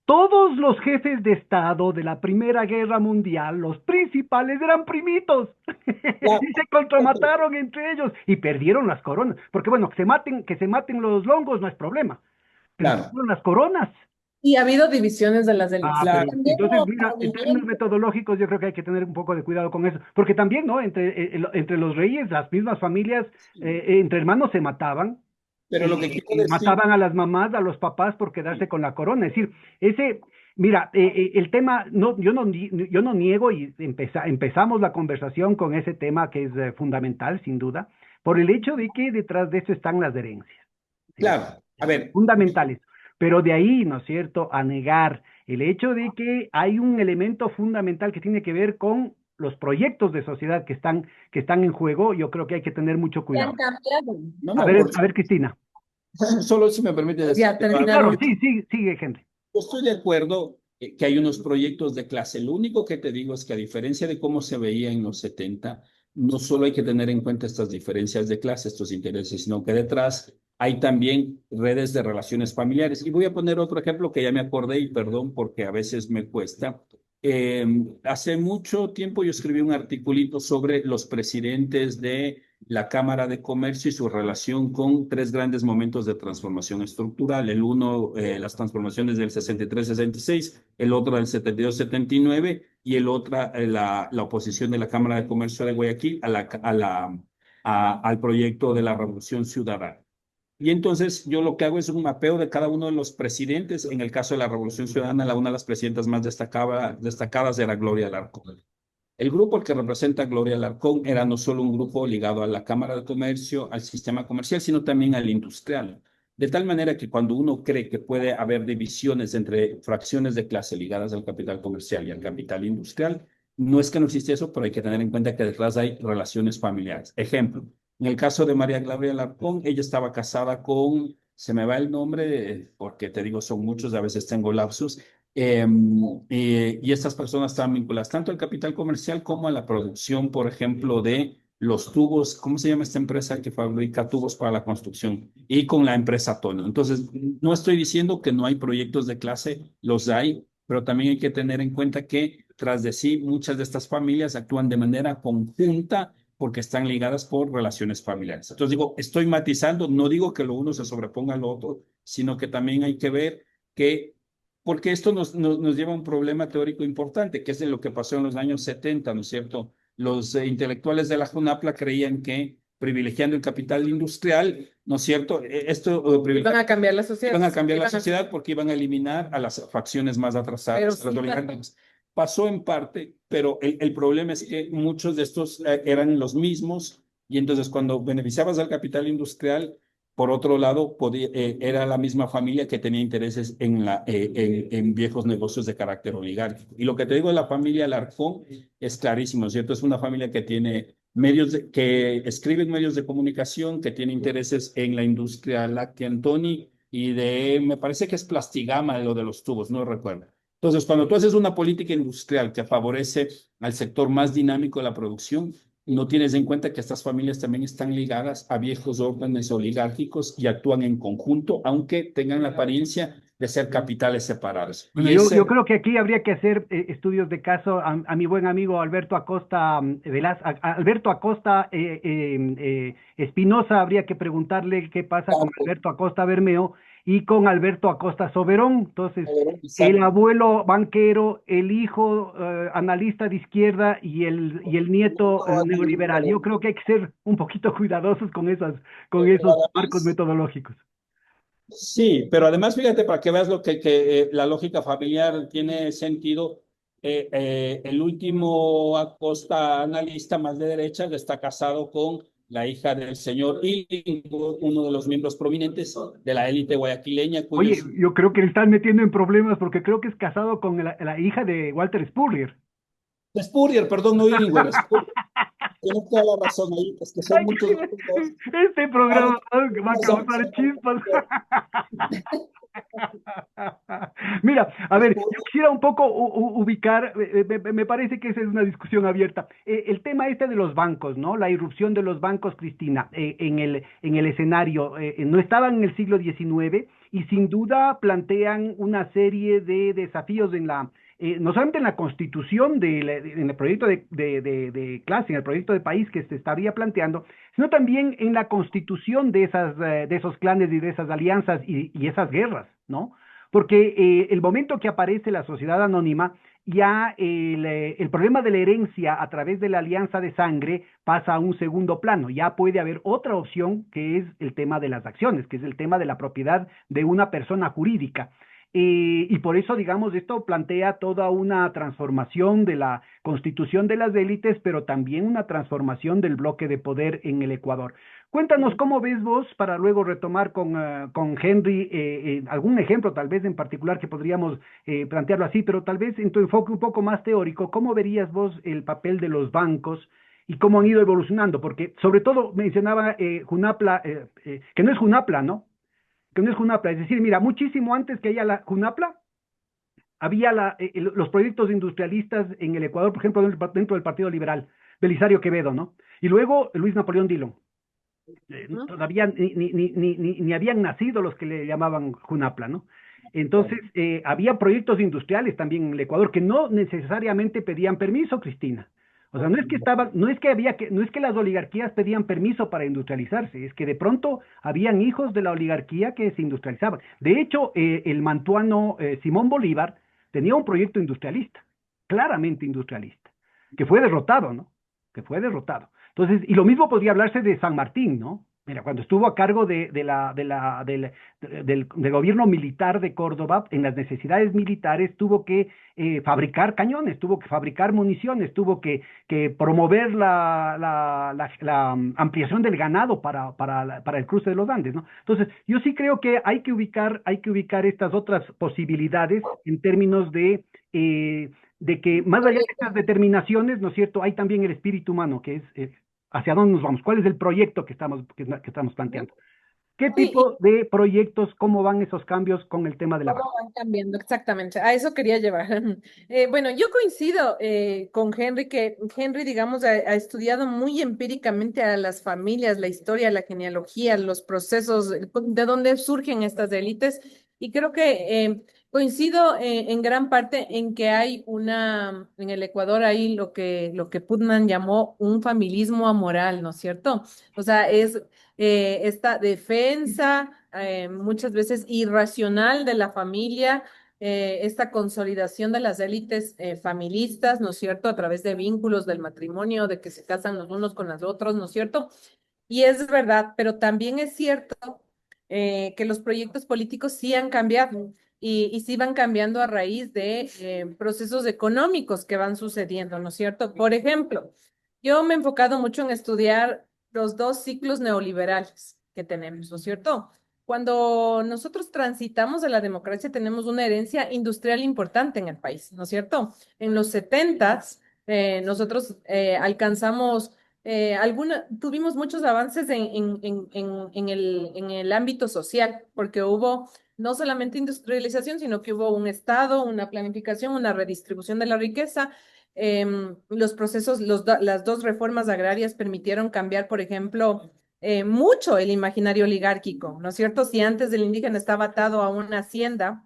todos los jefes de Estado de la Primera Guerra Mundial, los principales, eran primitos, y se contramataron entre ellos, y perdieron las coronas, porque bueno, que se maten los longos no es problema, pero Claro. perdieron las coronas. Y ha habido divisiones de las élites. Ah, pero Claro. También entonces, hubo mira, en términos movimientos. metodológicos yo creo que hay que tener un poco de cuidado con eso, porque también, ¿no? Entre los reyes, las mismas familias, entre hermanos se mataban, Pero lo que quiero decir, mataban a las mamás, a los papás por quedarse con la corona. Es decir, mira, el tema, no, yo no niego y empezamos la conversación con ese tema que es fundamental, sin duda, por el hecho de que detrás de eso están las herencias, ¿sí? claro, a ver, Fundamentales. Pero de ahí, ¿no es cierto?, a negar el hecho de que hay un elemento fundamental que tiene que ver con los proyectos de sociedad que están en juego, yo creo que hay que tener mucho Que han cuidado. cambiado. no, no, A ver, Cristina. solo si me permite decir, Ya Sí, claro, terminamos. sí, sí, sigue, Henry. yo estoy de acuerdo que hay unos proyectos de clase. Lo único que te digo es que a diferencia de cómo se veía en los 70, no solo hay que tener en cuenta estas diferencias de clase, estos intereses, sino que detrás hay también redes de relaciones familiares. Y voy a poner otro ejemplo que ya me acordé y perdón porque a veces me cuesta. Hace mucho tiempo yo escribí un articulito sobre los presidentes de la Cámara de Comercio y su relación con tres grandes momentos de transformación estructural. El uno, las transformaciones del 63-66, el otro del 72-79 y el otro, la oposición de la Cámara de Comercio de Guayaquil al proyecto de la Revolución Ciudadana. Y entonces yo lo que hago es un mapeo de cada uno de los presidentes. En el caso de la Revolución Ciudadana, una de las presidentas más destacadas era Gloria Alarcón. El grupo al que representa Gloria Alarcón era no solo un grupo ligado a la Cámara de Comercio, al sistema comercial, sino también al industrial. De tal manera que cuando uno cree que puede haber divisiones entre fracciones de clase ligadas al capital comercial y al capital industrial, no es que no existe eso, pero hay que tener en cuenta que detrás hay relaciones familiares. Ejemplo, en el caso de María Gloria Alarcón, ella estaba casada con, se me va el nombre, porque te digo, son muchos, a veces tengo lapsus, y estas personas están vinculadas tanto al capital comercial como a la producción, por ejemplo, de los tubos. ¿Cómo se llama esta empresa que fabrica tubos para la construcción? Y con la empresa Tono. Entonces, no estoy diciendo que no hay proyectos de clase, los hay, pero también hay que tener en cuenta que tras de sí muchas de estas familias actúan de manera conjunta porque están ligadas por relaciones familiares. Entonces digo, estoy matizando, no digo que lo uno se sobreponga al otro, sino que también hay que ver que porque esto nos lleva a un problema teórico importante, que es de lo que pasó en los años 70, ¿no es cierto? Los intelectuales de la JUNAPLA creían que privilegiando el capital industrial, ¿no es cierto? Iban a cambiar la sociedad. Iban a cambiar la sociedad porque iban a eliminar a las facciones más atrasadas, a las oligarcas. Pasó en parte, pero el problema es que muchos de estos eran los mismos y entonces cuando beneficiabas al capital industrial, por otro lado, era la misma familia que tenía intereses en viejos negocios de carácter oligárquico. Y lo que te digo de la familia Alarcón es clarísimo, ¿cierto? Es una familia que tiene que escribe en medios de comunicación, que tiene intereses en la industria láctea Antoni y me parece que es Plastigama lo de los tubos, no recuerdo. Entonces, cuando tú haces una política industrial que favorece al sector más dinámico de la producción, no tienes en cuenta que estas familias también están ligadas a viejos órdenes oligárquicos y actúan en conjunto, aunque tengan la apariencia de ser capitales separados. Bueno, yo creo que aquí habría que hacer estudios de caso a mi buen amigo Alberto Acosta Alberto Acosta Espinosa, habría que preguntarle qué pasa con Alberto Acosta Bermeo y con Alberto Acosta Soberón. Entonces, el abuelo banquero, el hijo analista de izquierda y el nieto neoliberal. Yo creo que hay que ser un poquito cuidadosos con esos marcos metodológicos. Sí, pero además fíjate para que veas lo que la lógica familiar tiene sentido. El último Acosta analista más de derecha está casado con la hija del señor Illingworth, uno de los miembros prominentes de la élite guayaquileña. Oye, yo creo que le están metiendo en problemas porque creo que es casado con la hija de Walter Spurrier. Spurrier, perdón, no Illingworth. Tienes toda la razón ahí, es que son muchos. Este programa va a causar chispas. Mira, a ver, yo quisiera un poco ubicar, me parece que esa es una discusión abierta. El tema este de los bancos, ¿no? La irrupción de los bancos, Cristina, en el escenario, no estaban en el siglo XIX y sin duda plantean una serie de desafíos no solamente en la constitución, en el proyecto de clase, en el proyecto de país que se estaría planteando, sino también en la constitución de esos clanes y de esas alianzas y esas guerras, ¿no? Porque el momento que aparece la sociedad anónima, ya el problema de la herencia a través de la alianza de sangre pasa a un segundo plano. Ya puede haber otra opción que es el tema de las acciones, que es el tema de la propiedad de una persona jurídica. Y por eso, digamos, esto plantea toda una transformación de la constitución de las élites, pero también una transformación del bloque de poder en el Ecuador. Cuéntanos cómo ves vos, para luego retomar con Henry algún ejemplo, tal vez en particular que podríamos plantearlo así, pero tal vez en tu enfoque un poco más teórico, ¿cómo verías vos el papel de los bancos y cómo han ido evolucionando? Porque sobre todo mencionaba Junapla, que no es Junapla, ¿no? Que no es Junapla, es decir, mira, muchísimo antes que haya la Junapla, había los proyectos industrialistas en el Ecuador, por ejemplo, dentro del Partido Liberal, Belisario Quevedo, ¿no? Y luego Luis Napoleón Dillon. Todavía ni habían nacido los que le llamaban Junapla, ¿no? Entonces, había proyectos industriales también en el Ecuador que no necesariamente pedían permiso, Cristina. O sea, no es que las oligarquías pedían permiso para industrializarse, es que de pronto habían hijos de la oligarquía que se industrializaban. De hecho, el mantuano Simón Bolívar tenía un proyecto industrialista, claramente industrialista, que fue derrotado, ¿no? Que fue derrotado. Entonces, y lo mismo podría hablarse de San Martín, ¿no? Mira, cuando estuvo a cargo del gobierno militar de Córdoba, en las necesidades militares tuvo que fabricar cañones, tuvo que fabricar municiones, tuvo que promover la ampliación del ganado para el cruce de los Andes, ¿no? Entonces, yo sí creo que hay que ubicar estas otras posibilidades en términos de que más allá de estas determinaciones, ¿no es cierto?, hay también el espíritu humano, que es hacia dónde nos vamos, cuál es el proyecto que estamos planteando. ¿Qué Sí, tipo de proyectos, cómo van esos cambios con el tema de la cómo vacuna? van cambiando, exactamente. A eso quería llevar. Bueno, yo coincido con Henry, que Henry, digamos, ha estudiado muy empíricamente a las familias, la historia, la genealogía, los procesos, de dónde surgen estas élites. Y creo que coincido en gran parte en que hay en el Ecuador hay lo que Putnam llamó un familismo amoral, ¿no es cierto? O sea, es esta defensa muchas veces irracional de la familia, esta consolidación de las élites familistas, ¿no es cierto?, a través de vínculos del matrimonio, de que se casan los unos con los otros, ¿no es cierto? Y es verdad, pero también es cierto que los proyectos políticos sí han cambiado y sí van cambiando a raíz de procesos económicos que van sucediendo, ¿no es cierto? Por ejemplo, yo me he enfocado mucho en estudiar los dos ciclos neoliberales que tenemos, ¿no es cierto? Cuando nosotros transitamos de la democracia, tenemos una herencia industrial importante en el país, ¿no es cierto? En los setentas, nosotros alcanzamos tuvimos muchos avances en el ámbito social, porque hubo no solamente industrialización, sino que hubo un Estado, una planificación, una redistribución de la riqueza. Los procesos, las dos reformas agrarias permitieron cambiar, por ejemplo, mucho el imaginario oligárquico, ¿no es cierto? Si antes el indígena estaba atado a una hacienda,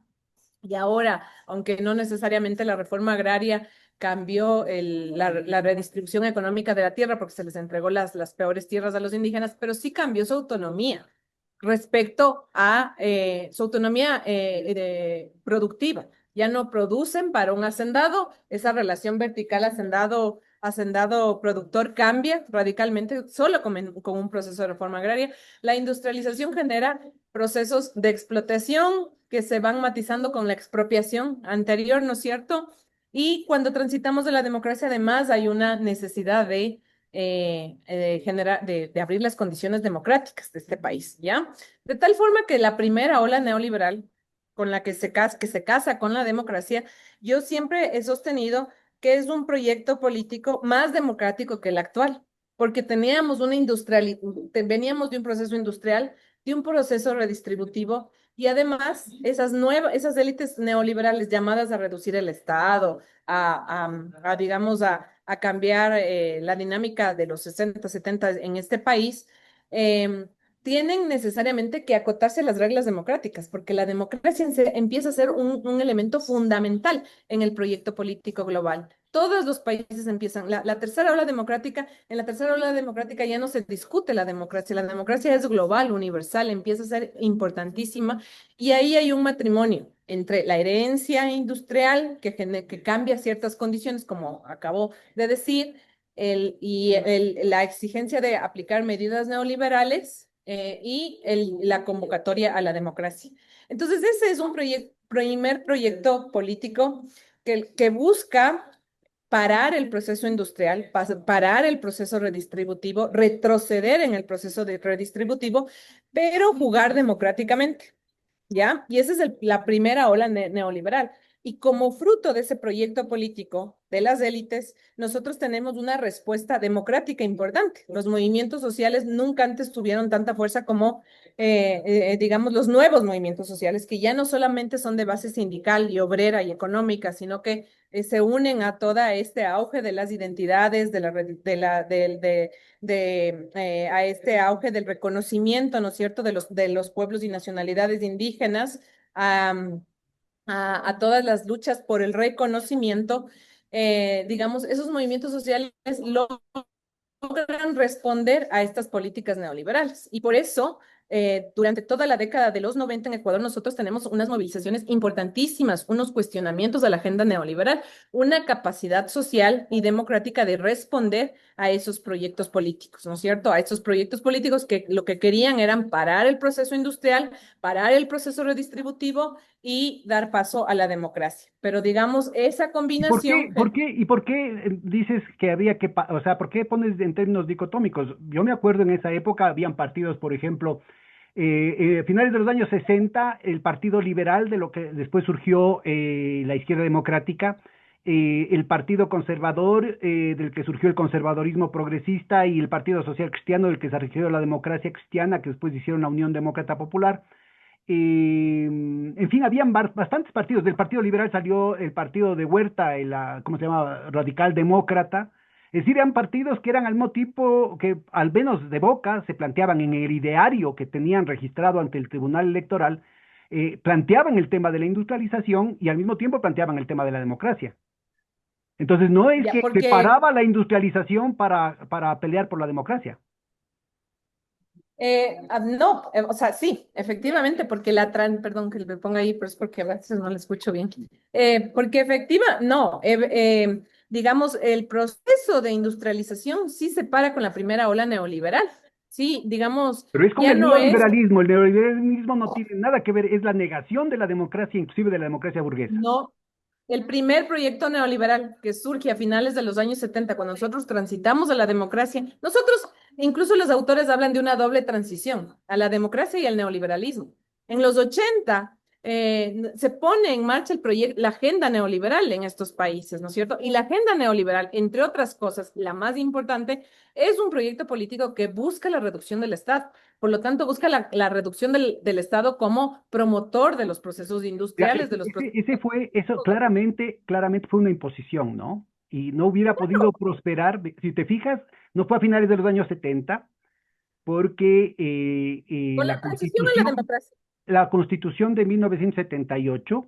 y ahora, aunque no necesariamente la reforma agraria cambió la redistribución económica de la tierra porque se les entregó las peores tierras a los indígenas, pero sí cambió su autonomía respecto a su autonomía productiva. Ya no producen para un hacendado, esa relación vertical hacendado productor cambia radicalmente solo con un proceso de reforma agraria. La industrialización genera procesos de explotación que se van matizando con la expropiación anterior, ¿no es cierto? Y cuando transitamos de la democracia, además, hay una necesidad de abrir las condiciones democráticas de este país, ¿ya? De tal forma que la primera ola neoliberal con la que se casa con la democracia, yo siempre he sostenido que es un proyecto político más democrático que el actual, porque veníamos de un proceso industrial, de un proceso redistributivo, y además esas élites neoliberales llamadas a reducir el Estado, digamos, a cambiar la dinámica de los 60, 70 en este país, eh, tienen necesariamente que acotarse a las reglas democráticas, porque la democracia empieza a ser un elemento fundamental en el proyecto político global. Todos los países empiezan, tercera ola democrática, en la tercera ola democrática ya no se discute la democracia es global, universal, empieza a ser importantísima y ahí hay un matrimonio entre la herencia industrial que cambia ciertas condiciones, como acabo de decir, la exigencia de aplicar medidas neoliberales la convocatoria a la democracia. Entonces, ese es un primer proyecto político que busca parar el proceso industrial, parar el proceso redistributivo, retroceder en el proceso redistributivo, pero jugar democráticamente. ¿Ya? Y esa es la primera ola neoliberal. Y como fruto de ese proyecto político de las élites, nosotros tenemos una respuesta democrática importante. Los movimientos sociales nunca antes tuvieron tanta fuerza como, digamos, los nuevos movimientos sociales, que ya no solamente son de base sindical y obrera y económica, sino que se unen a todo este auge de las identidades, a este auge del reconocimiento, ¿no es cierto?, de los pueblos y nacionalidades indígenas, a, a todas las luchas por el reconocimiento, digamos, esos movimientos sociales logran responder a estas políticas neoliberales. Y por eso durante toda la década de los 90 en Ecuador nosotros tenemos unas movilizaciones importantísimas, unos cuestionamientos a la agenda neoliberal, una capacidad social y democrática de responder a esos proyectos políticos, ¿no es cierto? A esos proyectos políticos que lo que querían eran parar el proceso industrial, parar el proceso redistributivo y dar paso a la democracia. Pero digamos, esa combinación... ¿Y por qué dices que había que, o sea, por qué pones en términos dicotómicos? Yo me acuerdo en esa época habían partidos, por ejemplo, finales de los años 60, el Partido Liberal, de lo que después surgió la Izquierda Democrática, el Partido Conservador, del que surgió el conservadorismo progresista, y el Partido Social Cristiano, del que surgió la Democracia Cristiana, que después hicieron la Unión Demócrata Popular. En fin, habían bastantes partidos. Del Partido Liberal salió el partido de Huerta, ¿cómo se llama? Radical Demócrata. Es decir, eran partidos que eran al mismo tiempo que, al menos de boca, se planteaban en el ideario que tenían registrado ante el Tribunal Electoral, planteaban el tema de la industrialización y al mismo tiempo planteaban el tema de la democracia. Entonces, no es Ya, que porque separaba la industrialización para pelear por la democracia. No, o sea, sí, efectivamente, porque perdón que me ponga ahí, pero es porque a veces no la escucho bien. Porque no, digamos, el proceso de industrialización sí se para con la primera ola neoliberal. Sí, digamos, Pero es con ya el no es, neoliberalismo no tiene nada que ver, es la negación de la democracia, inclusive de la democracia burguesa. no, el primer proyecto neoliberal que surge a finales de los años 70, cuando nosotros transitamos a la democracia, incluso los autores hablan de una doble transición, a la democracia y al neoliberalismo. En los 80 se pone en marcha la agenda neoliberal en estos países, ¿no es cierto? Y la agenda neoliberal, entre otras cosas, la más importante, es un proyecto político que busca la reducción del Estado. Por lo tanto, busca la reducción del Estado como promotor de los procesos industriales, de los procesos... Eso claramente fue una imposición, ¿no? Y no hubiera podido prosperar, si te fijas, no fue a finales de los años 70, porque Con la transición a la democracia. la Constitución de 1978,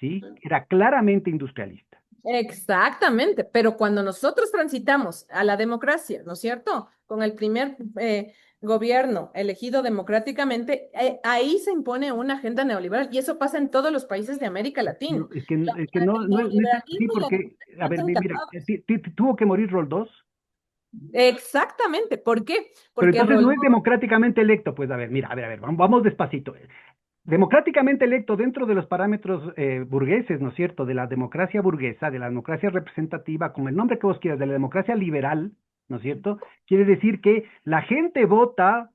¿sí? Era claramente industrialista. Exactamente, pero cuando nosotros transitamos a la democracia, ¿no es cierto? Con el primer gobierno elegido democráticamente, ahí se impone una agenda neoliberal y eso pasa en todos los países de América Latina. No, es que no, El no es así neoliberalismo y la porque, a democracia ver, están mira, casados. tuvo que morir Roldós, Exactamente, ¿por qué? pero Porque entonces no es Roldós, democráticamente electo. Pues a ver, mira, vamos despacito. Democráticamente electo dentro de los parámetros burgueses, ¿no es cierto? De la democracia burguesa, de la democracia representativa, con el nombre que vos quieras, de la democracia liberal, ¿no es cierto? Quiere decir que la gente vota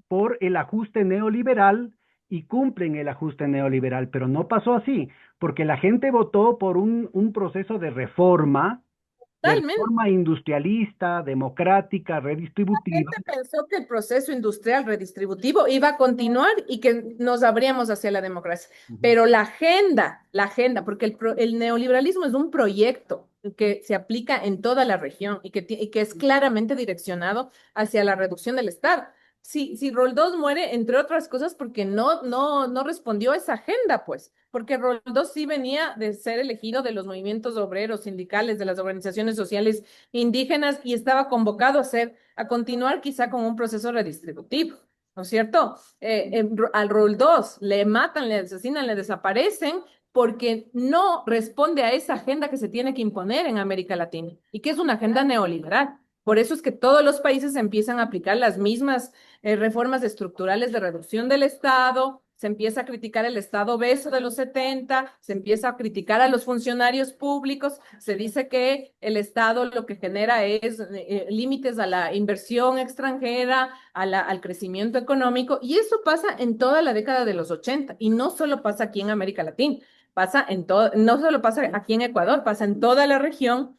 por el ajuste neoliberal y cumplen el ajuste neoliberal, pero no pasó así, porque la gente votó por un proceso de totalmente. reforma industrialista, democrática, redistributiva. Gente pensó que el proceso industrial redistributivo iba a continuar y que nos abríamos hacia la democracia. Ujú. Pero la agenda, porque el neoliberalismo es un proyecto que se aplica en toda la región y que es claramente direccionado hacia la reducción del Estado. Si Roldós muere, entre otras cosas, porque no respondió a esa agenda, pues, porque Roldós sí venía de ser elegido de los movimientos obreros, sindicales, de las organizaciones sociales indígenas y estaba convocado a continuar quizá con un proceso redistributivo, ¿no es cierto? Al Roldós le matan, le asesinan, le desaparecen porque no responde a esa agenda que se tiene que imponer en América Latina y que es una agenda neoliberal. Por eso es que todos los países empiezan a aplicar las mismas reformas estructurales de reducción del Estado, se empieza a criticar el Estado obeso de los 70, se empieza a criticar a los funcionarios públicos, se dice que el Estado lo que genera es límites a la inversión extranjera, al crecimiento económico, y eso pasa en toda la década de los 80, y no solo pasa aquí en América Latina, pasa en todo, no solo pasa aquí en Ecuador, pasa en toda la región,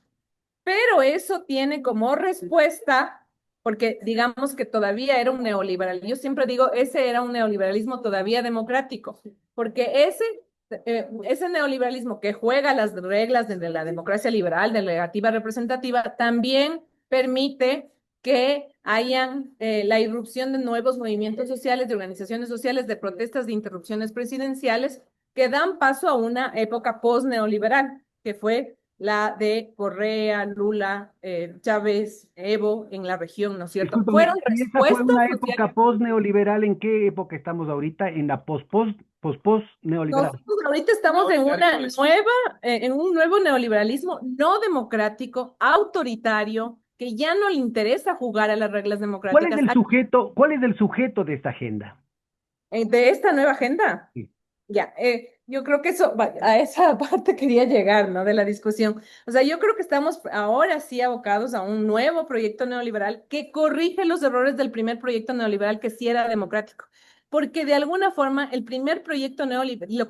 pero eso tiene como respuesta, porque digamos que todavía era un neoliberalismo, yo siempre digo, ese era un neoliberalismo todavía democrático, porque ese neoliberalismo que juega las reglas de la democracia liberal, de la negativa representativa, también permite que hayan la irrupción de nuevos movimientos sociales, de organizaciones sociales, de protestas, de interrupciones presidenciales, que dan paso a una época post-neoliberal, que fue la de Correa, Lula, Chávez, Evo en la región, ¿no es cierto? Discúlpame, Fueron si esa fue respuestas una época sociales. post-neoliberal, ¿en qué época estamos ahorita? En la post-neoliberal. Nosotros ahorita estamos en un nuevo neoliberalismo no democrático, autoritario, que ya no le interesa jugar a las reglas democráticas. Cuál es el sujeto de esta agenda? De esta nueva agenda. Sí. Ya, yo creo que a esa parte quería llegar, ¿no? De la discusión. O sea, yo creo que estamos ahora sí abocados a un nuevo proyecto neoliberal que corrige los errores del primer proyecto neoliberal que sí era democrático. Porque de alguna forma el primer proyecto neoliberal, lo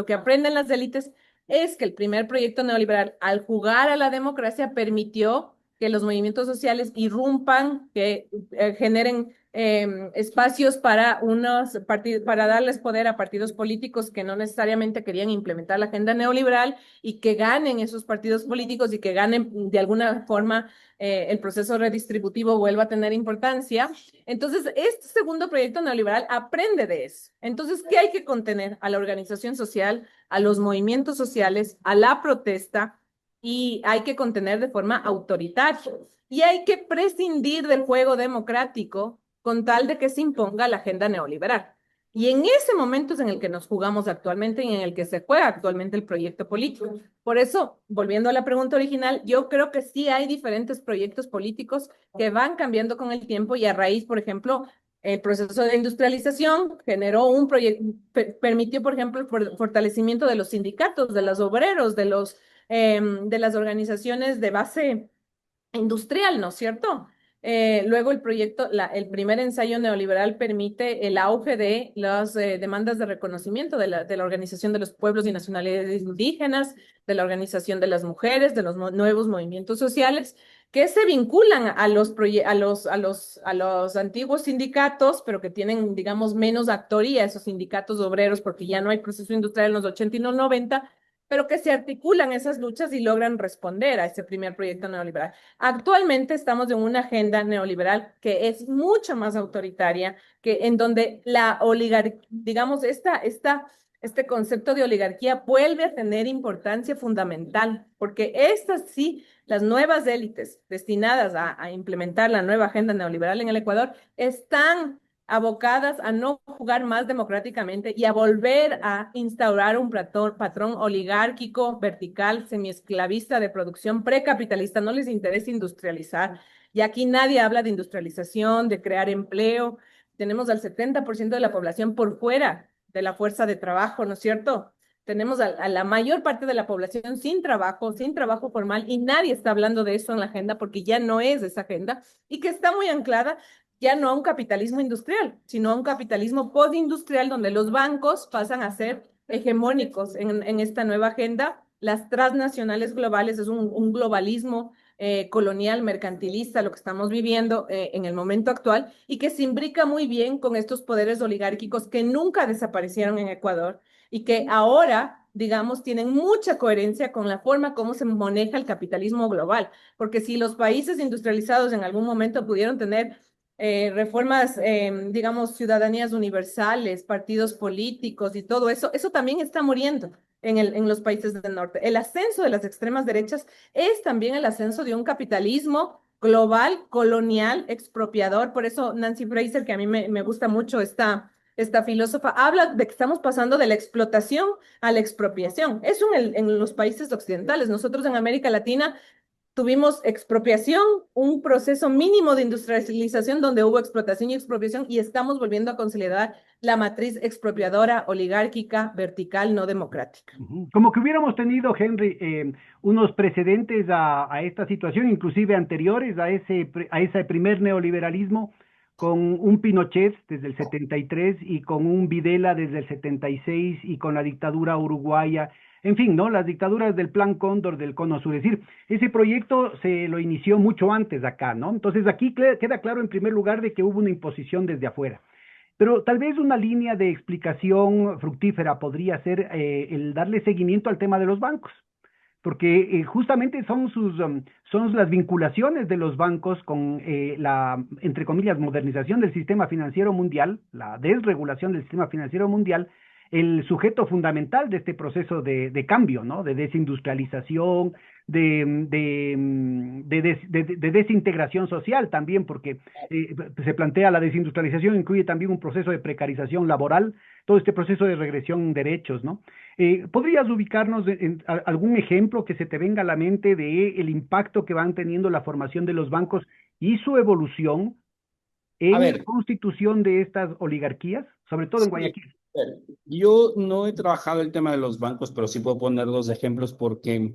que aprenden las élites es que el primer proyecto neoliberal, al jugar a la democracia, permitió que los movimientos sociales irrumpan, que generen espacios para para darles poder a partidos políticos que no necesariamente querían implementar la agenda neoliberal y que ganen esos partidos políticos y que ganen de alguna forma el proceso redistributivo vuelva a tener importancia. Entonces, este segundo proyecto neoliberal aprende de eso. Entonces, ¿qué hay que contener? A la organización social, a los movimientos sociales, a la protesta, y hay que contener de forma autoritaria. Y hay que prescindir del juego democrático con tal de que se imponga la agenda neoliberal. Y en ese momento es en el que nos jugamos actualmente y en el que se juega actualmente el proyecto político. Por eso, volviendo a la pregunta original, yo creo que sí hay diferentes proyectos políticos que van cambiando con el tiempo y a raíz, por ejemplo, el proceso de industrialización generó un proyecto, permitió, por ejemplo, el fortalecimiento de los sindicatos, de los obreros, de las organizaciones de base industrial, ¿no es cierto? Luego el primer ensayo neoliberal permite el auge de las demandas de reconocimiento de la Organización de los Pueblos y Nacionalidades Indígenas, de la Organización de las Mujeres, de los nuevos movimientos sociales, que se vinculan a los antiguos sindicatos, pero que tienen, digamos, menos actoría, esos sindicatos obreros, porque ya no hay proceso industrial en los 80 y los 90, pero que se articulan esas luchas y logran responder a ese primer proyecto neoliberal. Actualmente estamos en una agenda neoliberal que es mucho más autoritaria, que en donde la oligarquía, digamos, este concepto de oligarquía vuelve a tener importancia fundamental, porque estas sí, las nuevas élites destinadas a implementar la nueva agenda neoliberal en el Ecuador están abocadas a no jugar más democráticamente y a volver a instaurar un patrón oligárquico, vertical, semiesclavista de producción precapitalista. No les interesa industrializar. Y aquí nadie habla de industrialización, de crear empleo. Tenemos al 70% de la población por fuera de la fuerza de trabajo, ¿no es cierto? Tenemos a la mayor parte de la población sin trabajo formal, y nadie está hablando de eso en la agenda porque ya no es esa agenda y que está muy anclada ya no a un capitalismo industrial, sino a un capitalismo postindustrial donde los bancos pasan a ser hegemónicos en esta nueva agenda. Las transnacionales globales es un globalismo colonial, mercantilista, lo que estamos viviendo en el momento actual y que se imbrica muy bien con estos poderes oligárquicos que nunca desaparecieron en Ecuador y que ahora, digamos, tienen mucha coherencia con la forma como se maneja el capitalismo global. Porque si los países industrializados en algún momento pudieron tener reformas, digamos, ciudadanías universales, partidos políticos y todo eso, eso también está muriendo en los países del norte. El ascenso de las extremas derechas es también el ascenso de un capitalismo global, colonial, expropiador. Por eso Nancy Fraser, que a mí me gusta mucho esta filósofa, habla de que estamos pasando de la explotación a la expropiación. Eso en los países occidentales. Nosotros en América Latina tuvimos expropiación, un proceso mínimo de industrialización donde hubo explotación y expropiación, y estamos volviendo a consolidar la matriz expropiadora, oligárquica, vertical, no democrática. Como que hubiéramos tenido, Henry, unos precedentes a esta situación, inclusive anteriores a ese primer neoliberalismo, con un Pinochet desde el 73 y con un Videla desde el 76 y con la dictadura uruguaya, en fin, ¿no? Las dictaduras del Plan Cóndor, del Cono Sur. Es decir, ese proyecto se lo inició mucho antes acá, ¿no? Entonces aquí queda claro en primer lugar de que hubo una imposición desde afuera. Pero tal vez una línea de explicación fructífera podría ser el darle seguimiento al tema de los bancos, porque justamente son las vinculaciones de los bancos con la, entre comillas, modernización del sistema financiero mundial, la desregulación del sistema financiero mundial, el sujeto fundamental de este proceso de cambio, ¿no? De desindustrialización, de desintegración social también, porque se plantea la desindustrialización incluye también un proceso de precarización laboral, todo este proceso de regresión en derechos, ¿no? ¿Podrías ubicarnos algún ejemplo que se te venga a la mente de el impacto que van teniendo la formación de los bancos y su evolución A en la ver, constitución de estas oligarquías, sobre todo en sí, Guayaquil? a ver, yo no he trabajado el tema de los bancos, pero sí puedo poner dos ejemplos porque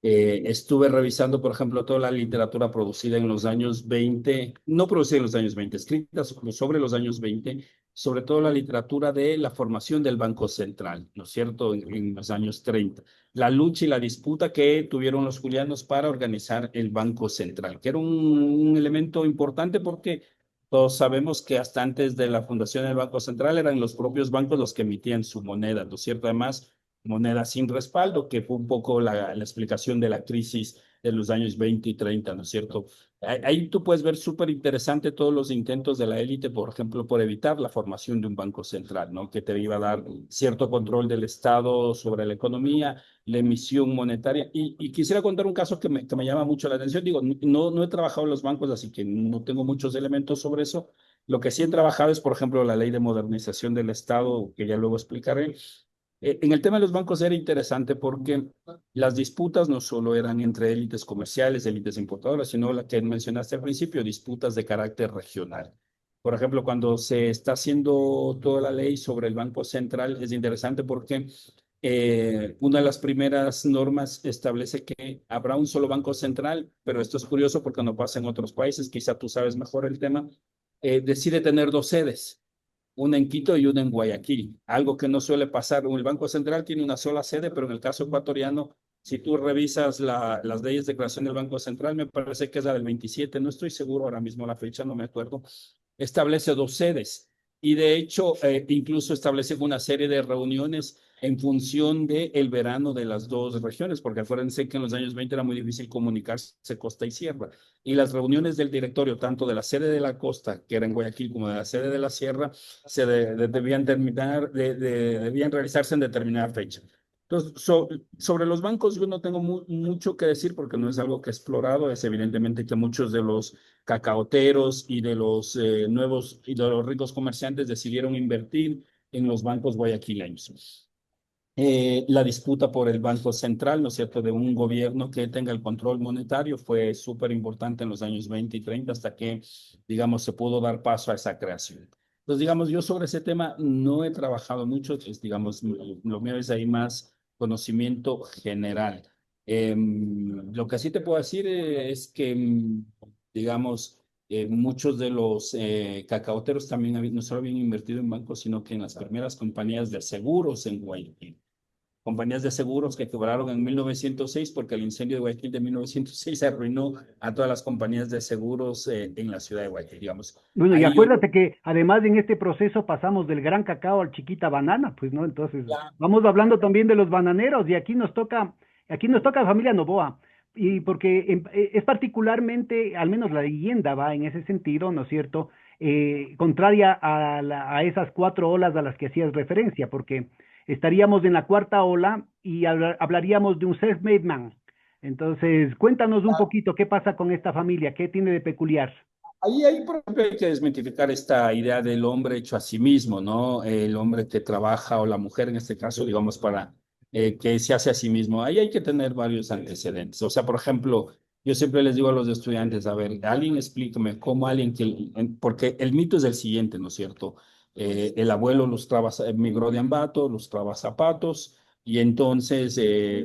estuve revisando, por ejemplo, toda la literatura producida en los años 20, no producida en los años 20, escrita sobre los años 20, sobre todo la literatura de la formación del Banco Central, ¿no es cierto?, en los años 30. La lucha y la disputa que tuvieron los julianos para organizar el Banco Central, que era un elemento importante porque todos sabemos que hasta antes de la fundación del Banco Central eran los propios bancos los que emitían su moneda, ¿no es cierto? Además, moneda sin respaldo, que fue un poco la explicación de la crisis de los años 20 y 30, ¿no es cierto? Ahí tú puedes ver súper interesante todos los intentos de la élite, por ejemplo, por evitar la formación de un banco central, ¿no? Que te iba a dar cierto control del Estado sobre la economía, la emisión monetaria. Y quisiera contar un caso que me llama mucho la atención. Digo, no he trabajado en los bancos, así que no tengo muchos elementos sobre eso. Lo que sí he trabajado es, por ejemplo, la ley de modernización del Estado, que ya luego explicaré. En el tema de los bancos era interesante porque las disputas no solo eran entre élites comerciales, élites importadoras, sino la que mencionaste al principio, disputas de carácter regional. Por ejemplo, cuando se está haciendo toda la ley sobre el Banco Central, es interesante porque una de las primeras normas establece que habrá un solo banco central, pero esto es curioso porque no pasa en otros países, quizá tú sabes mejor el tema, decide tener dos sedes, una en Quito y una en Guayaquil, algo que no suele pasar. El Banco Central tiene una sola sede, pero en el caso ecuatoriano, si tú revisas las leyes de creación del Banco Central, me parece que es la del 27, no estoy seguro ahora mismo la fecha, no me acuerdo, establece dos sedes y de hecho incluso establece una serie de reuniones en función del verano de las dos regiones, porque acuérdense que en los años 20 era muy difícil comunicarse costa y sierra. Y las reuniones del directorio, tanto de la sede de la costa, que era en Guayaquil, como de la sede de la sierra, debían debían realizarse en determinada fecha. Entonces, sobre los bancos yo no tengo mucho que decir porque no es algo que he explorado. Es evidentemente que muchos de los cacaoteros y de los nuevos y de los ricos comerciantes decidieron invertir en los bancos guayaquileños. La disputa por el Banco Central, ¿no es cierto?, de un gobierno que tenga el control monetario fue súper importante en los años 20 y 30 hasta que, digamos, se pudo dar paso a esa creación. Entonces, digamos, yo sobre ese tema no he trabajado mucho, es, digamos, lo mío es ahí más conocimiento general. Lo que sí te puedo decir es que, digamos, muchos de los cacaoteros también no solo habían invertido en bancos, sino que en las primeras compañías de seguros en Guayaquil. Compañías de seguros que quebraron en 1906 porque el incendio de Guayaquil de 1906 arruinó a todas las compañías de seguros en la ciudad de Guayaquil, digamos. Bueno, y Ahí yo, acuérdate que además en este proceso pasamos del gran cacao al chiquita banana, pues, ¿no? Entonces, ya, vamos hablando también de los bananeros y aquí nos toca familia Novoa, y porque es particularmente, al menos la leyenda va en ese sentido, ¿no es cierto? Contraria a esas cuatro olas a las que hacías referencia, porque estaríamos en la cuarta ola y hablaríamos de un self-made man. Entonces, cuéntanos un poquito qué pasa con esta familia, qué tiene de peculiar. ahí, por ejemplo, hay que desmitificar esta idea del hombre hecho a sí mismo, ¿no? El hombre que trabaja o la mujer en este caso, digamos, para que se hace a sí mismo. Ahí hay que tener varios antecedentes. O sea, por ejemplo, yo siempre les digo a los estudiantes, a ver, alguien explíqueme cómo alguien porque el mito es el siguiente, ¿no es cierto? El abuelo migró de Ambato, lustraba zapatos y entonces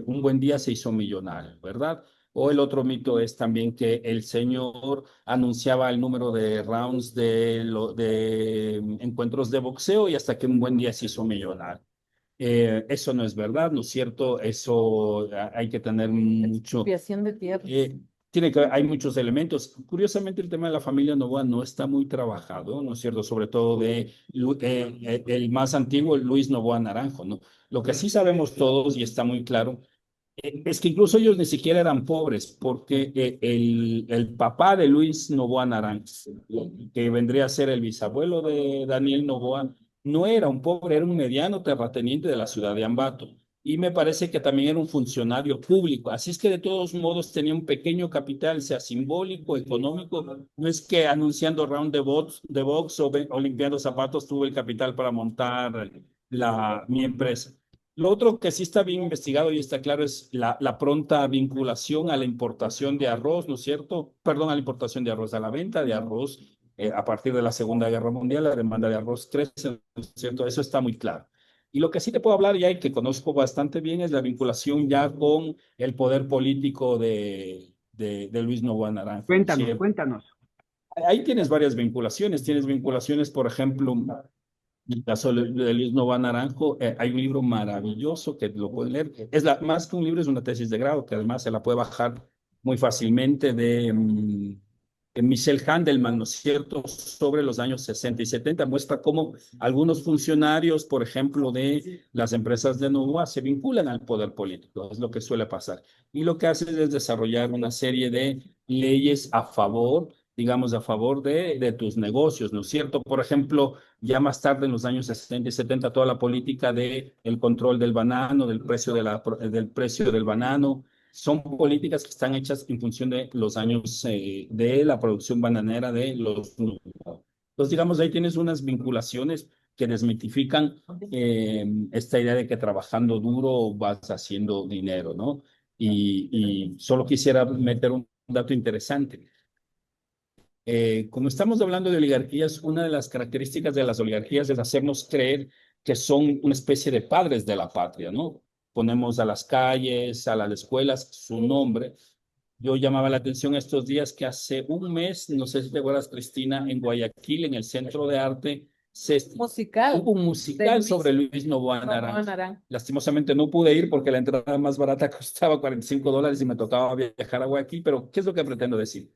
un buen día se hizo millonario, ¿verdad? O el otro mito es también que el señor anunciaba el número de rounds de encuentros de boxeo y hasta que un buen día se hizo millonario. Eso no es verdad, ¿no es cierto? Eso hay que tener mucho. Expropiación de tierras. Hay muchos elementos. Curiosamente, el tema de la familia Novoa no está muy trabajado, ¿no es cierto? Sobre todo el más antiguo, Luis Novoa Naranjo, ¿no? Lo que sí sabemos todos y está muy claro es que incluso ellos ni siquiera eran pobres, porque el papá de Luis Novoa Naranjo, que vendría a ser el bisabuelo de Daniel Novoa, no era un pobre, era un mediano terrateniente de la ciudad de Ambato. Y me parece que también era un funcionario público. Así es que de todos modos tenía un pequeño capital, sea simbólico, económico. No es que anunciando round de box o limpiando zapatos tuvo el capital para montar mi empresa. Lo otro que sí está bien investigado y está claro es la pronta vinculación a la importación de arroz, ¿no es cierto? Perdón, a la importación de arroz, a la venta de arroz. A partir de la Segunda Guerra Mundial, la demanda de arroz crece, ¿no es cierto? Eso está muy claro. Y lo que sí te puedo hablar ya y que conozco bastante bien es la vinculación ya con el poder político de Luis Novoa Naranjo, ¿no es Cuéntanos, cierto? cuéntanos. Ahí tienes varias vinculaciones. Tienes vinculaciones, por ejemplo, en el caso de Luis Nova Naranjo, hay un libro maravilloso que lo pueden leer. Más que un libro, es una tesis de grado que además se la puede bajar muy fácilmente de Michel Handelman, ¿no es cierto?, sobre los años 60 y 70. Muestra cómo algunos funcionarios, por ejemplo, de las empresas de Novoa, se vinculan al poder político. Es lo que suele pasar. Y lo que hace es desarrollar una serie de leyes a favor, digamos, a favor de tus negocios, ¿no es cierto? Por ejemplo, ya más tarde, en los años 60 y 70, toda la política de el control del banano, del precio del banano, son políticas que están hechas en función de los años de la producción bananera de los... Entonces, digamos, ahí tienes unas vinculaciones que desmitifican esta idea de que trabajando duro vas haciendo dinero, ¿no? Y solo quisiera meter un dato interesante. Como estamos hablando de oligarquías, una de las características de las oligarquías es hacernos creer que son una especie de padres de la patria, ¿no? Ponemos a las calles, a las escuelas su nombre. Yo llamaba la atención estos días que hace un mes, no sé si te acuerdas, Cristina, en Guayaquil, en el Centro de Arte, Musical hubo un de musical Luis sobre Luis Novoa Novoa Naranjo. Naranjo. Lastimosamente no pude ir porque la entrada más barata costaba $45 y me tocaba viajar a Guayaquil, pero ¿qué es lo que pretendo decir?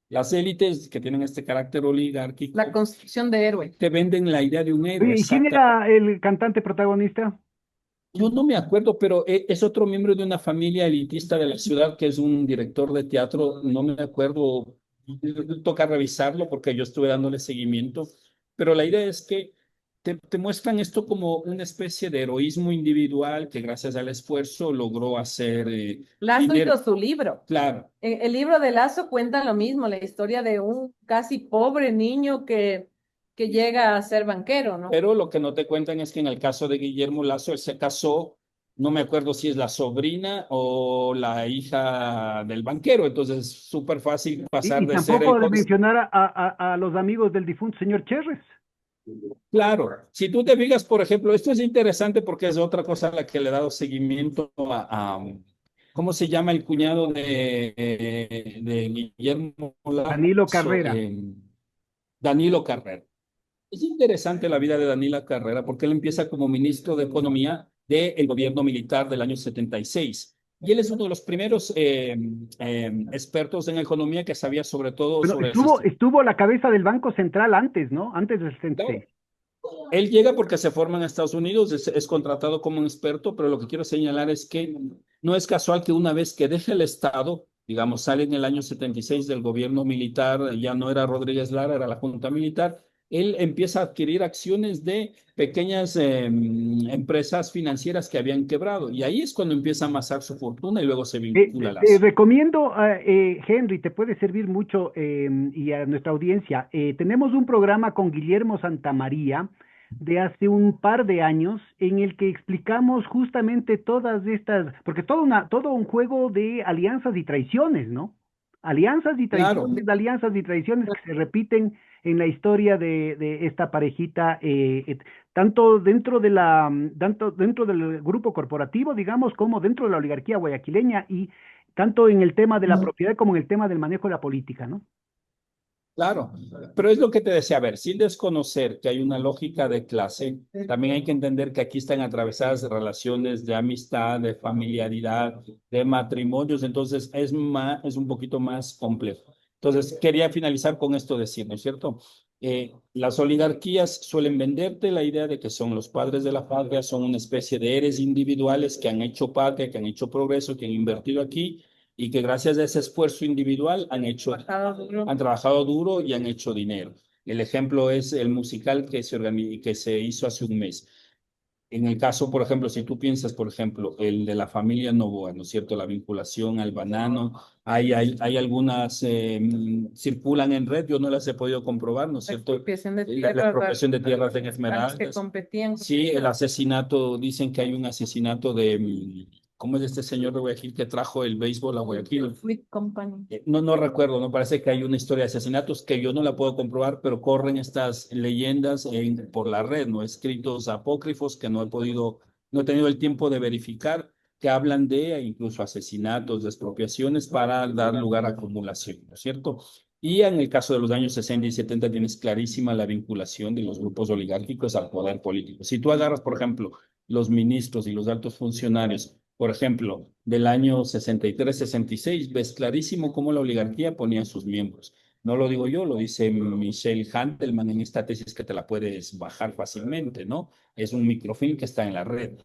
Las élites que tienen este carácter oligárquico La construcción de héroe. te venden la idea de un héroe, Oye, ¿y quién exacta. era el cantante protagonista? Yo no me acuerdo, pero es otro miembro de una familia elitista de la ciudad que es un director de teatro, no me acuerdo, toca revisarlo porque yo estuve dándole seguimiento, pero la idea es que te muestran esto como una especie de heroísmo individual que gracias al esfuerzo logró hacer Lazo dinero. hizo su libro. Claro. El libro de Lazo cuenta lo mismo, la historia de un casi pobre niño que llega a ser banquero, ¿no? Pero lo que no te cuentan es que en el caso de Guillermo Lazo, él se casó, no me acuerdo si es la sobrina o la hija del banquero, entonces es súper fácil pasar Y de ser tampoco el de joven. mencionar a los amigos del difunto señor Cherres. Claro, si tú te fijas, por ejemplo, esto es interesante porque es otra cosa a la que le he dado seguimiento ¿cómo se llama el cuñado de Guillermo Danilo Lazo? Carrera. Danilo Carrera. Es interesante la vida de Danila Carrera porque él empieza como ministro de Economía del gobierno militar del año 76. Y él es uno de los primeros expertos en economía que sabía sobre todo Bueno, sobre el sistema. estuvo a la cabeza del Banco Central antes, ¿no? Antes del 76. Él llega porque se forma en Estados Unidos, es contratado como un experto, pero lo que quiero señalar es que no es casual que una vez que deje el Estado, digamos, sale en el año 76 del gobierno militar, ya no era Rodríguez Lara, era la Junta Militar, él empieza a adquirir acciones de pequeñas empresas financieras que habían quebrado. Y ahí es cuando empieza a amasar su fortuna y luego se vincula a Te las... recomiendo, Henry, te puede servir mucho y a nuestra audiencia. Tenemos un programa con Guillermo Santamaría de hace un par de años en el que explicamos justamente todas estas, porque todo un juego de alianzas y traiciones, ¿no? Claro, Alianzas y traiciones que se repiten en la historia de esta parejita, tanto tanto dentro del grupo corporativo, digamos, como dentro de la oligarquía guayaquileña y tanto en el tema de la propiedad como en el tema del manejo de la política, ¿no? claro, pero es lo que te decía, a ver, sin desconocer que hay una lógica de clase, también hay que entender que aquí están atravesadas relaciones de amistad, de familiaridad, de matrimonios, entonces es un poquito más complejo. Entonces, quería finalizar con esto decir, ¿no es cierto? Las oligarquías suelen venderte la idea de que son los padres de la patria, son una especie de héroes individuales que han hecho patria, que han hecho progreso, que han invertido aquí y que gracias a ese esfuerzo individual han trabajado duro y han hecho dinero. El ejemplo es el musical que se hizo hace un mes. En el caso, por ejemplo, si tú piensas, por ejemplo, el de la familia Novoa, ¿no es cierto? La vinculación al banano, hay algunas, circulan en red, yo no las he podido comprobar, ¿no es La cierto? expropiación de La tierras expropiación de tierras en a los que Esmeraldas. competían. Sí, el asesinato, dicen que hay un asesinato de, ¿cómo es este señor de Guayaquil que trajo el béisbol a Guayaquil? Sweet Company. No recuerdo, no parece que hay una historia de asesinatos que yo no la puedo comprobar, pero corren estas leyendas por la red, no escritos apócrifos que no he tenido el tiempo de verificar, que hablan de incluso asesinatos, de expropiaciones para dar lugar a acumulación, ¿no es cierto? Y en el caso de los años 60 y 70 tienes clarísima la vinculación de los grupos oligárquicos al poder político. Si tú agarras, por ejemplo, los ministros y los altos funcionarios, por ejemplo, del año 63-66, ves clarísimo cómo la oligarquía ponía a sus miembros. No lo digo yo, lo dice Michelle Hantelman en esta tesis que te la puedes bajar fácilmente, ¿no? Es un microfilm que está en la red.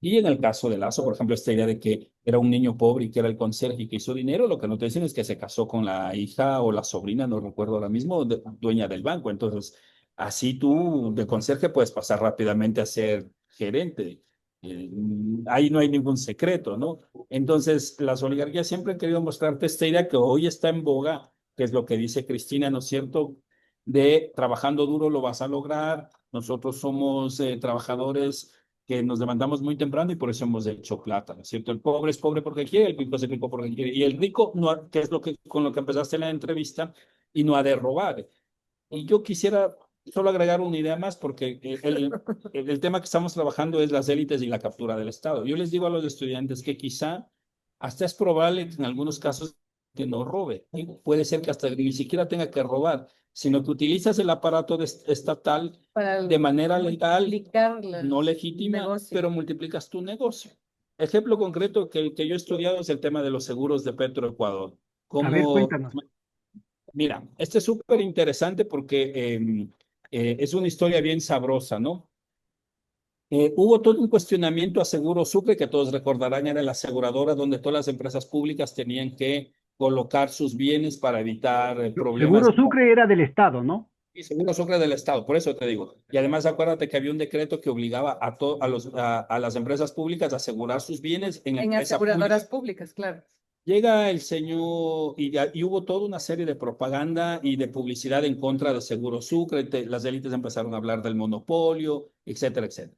Y en el caso de Lazo, por ejemplo, esta idea de que era un niño pobre y que era el conserje y que hizo dinero, lo que no te dicen es que se casó con la hija o la sobrina, no recuerdo ahora mismo, dueña del banco. Entonces, así tú de conserje puedes pasar rápidamente a ser gerente. Eh, Ahí no hay ningún secreto, ¿no? Entonces, las oligarquías siempre han querido mostrarte esta idea que hoy está en boga, que es lo que dice Cristina, ¿no es cierto? De trabajando duro lo vas a lograr. Nosotros somos trabajadores que nos levantamos muy temprano y por eso hemos hecho plata, ¿no es cierto? El pobre es pobre porque quiere, el rico es rico porque quiere, y el rico, no, que es con lo que empezaste en la entrevista, y no ha de robar. Y yo quisiera solo agregar una idea más, porque el tema que estamos trabajando es las élites y la captura del Estado. Yo les digo a los estudiantes que quizá hasta es probable que en algunos casos que no robe. Y puede ser que hasta ni siquiera tenga que robar, sino que utilizas el aparato estatal Para de manera legal, no los legítima, negocios. pero multiplicas tu negocio. Ejemplo concreto que yo he estudiado es el tema de los seguros de Petroecuador. A ver, Como cuéntanos. Mira, este es súper interesante porque es una historia bien sabrosa, ¿no? Hubo todo un cuestionamiento a Seguro Sucre, que todos recordarán, era la aseguradora donde todas las empresas públicas tenían que colocar sus bienes para evitar problemas. Seguro Sucre era del Estado, ¿no? Y Seguro Sucre del Estado, por eso te digo. Y además acuérdate que había un decreto que obligaba a las empresas públicas a asegurar sus bienes en la En empresa aseguradoras pública. públicas, claro. Llega el señor y hubo toda una serie de propaganda y de publicidad en contra de Seguro Sucre. Las élites empezaron a hablar del monopolio, etcétera, etcétera.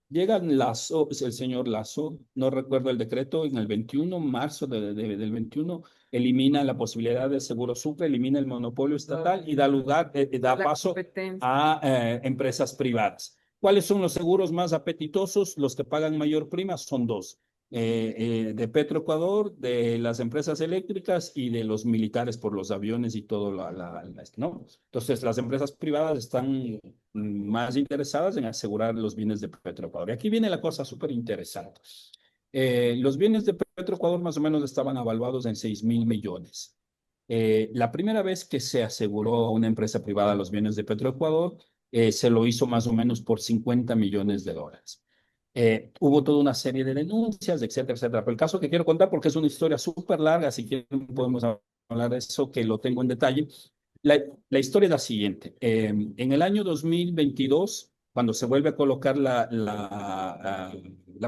Llega Lazo, el señor Lazo, no recuerdo el decreto, en el 21, marzo del 21, elimina la posibilidad de Seguro Sucre, elimina el monopolio estatal y da lugar, da La paso competencia. a empresas privadas. ¿Cuáles son los seguros más apetitosos? Los que pagan mayor prima son dos, de Petroecuador, de las empresas eléctricas y de los militares por los aviones y todo, ¿no? Entonces, las empresas privadas están más interesadas en asegurar los bienes de Petroecuador. Y aquí viene la cosa súper interesante. Los bienes de Petroecuador más o menos estaban avaluados en 6.000 millones. La primera vez que se aseguró a una empresa privada los bienes de Petroecuador, se lo hizo más o menos por 50 millones de dólares. Hubo toda una serie de denuncias, etcétera, etcétera. Pero el caso que quiero contar, porque es una historia súper larga, si quieren podemos hablar de eso, que lo tengo en detalle. La historia es la siguiente. En el año 2022, cuando se vuelve a colocar la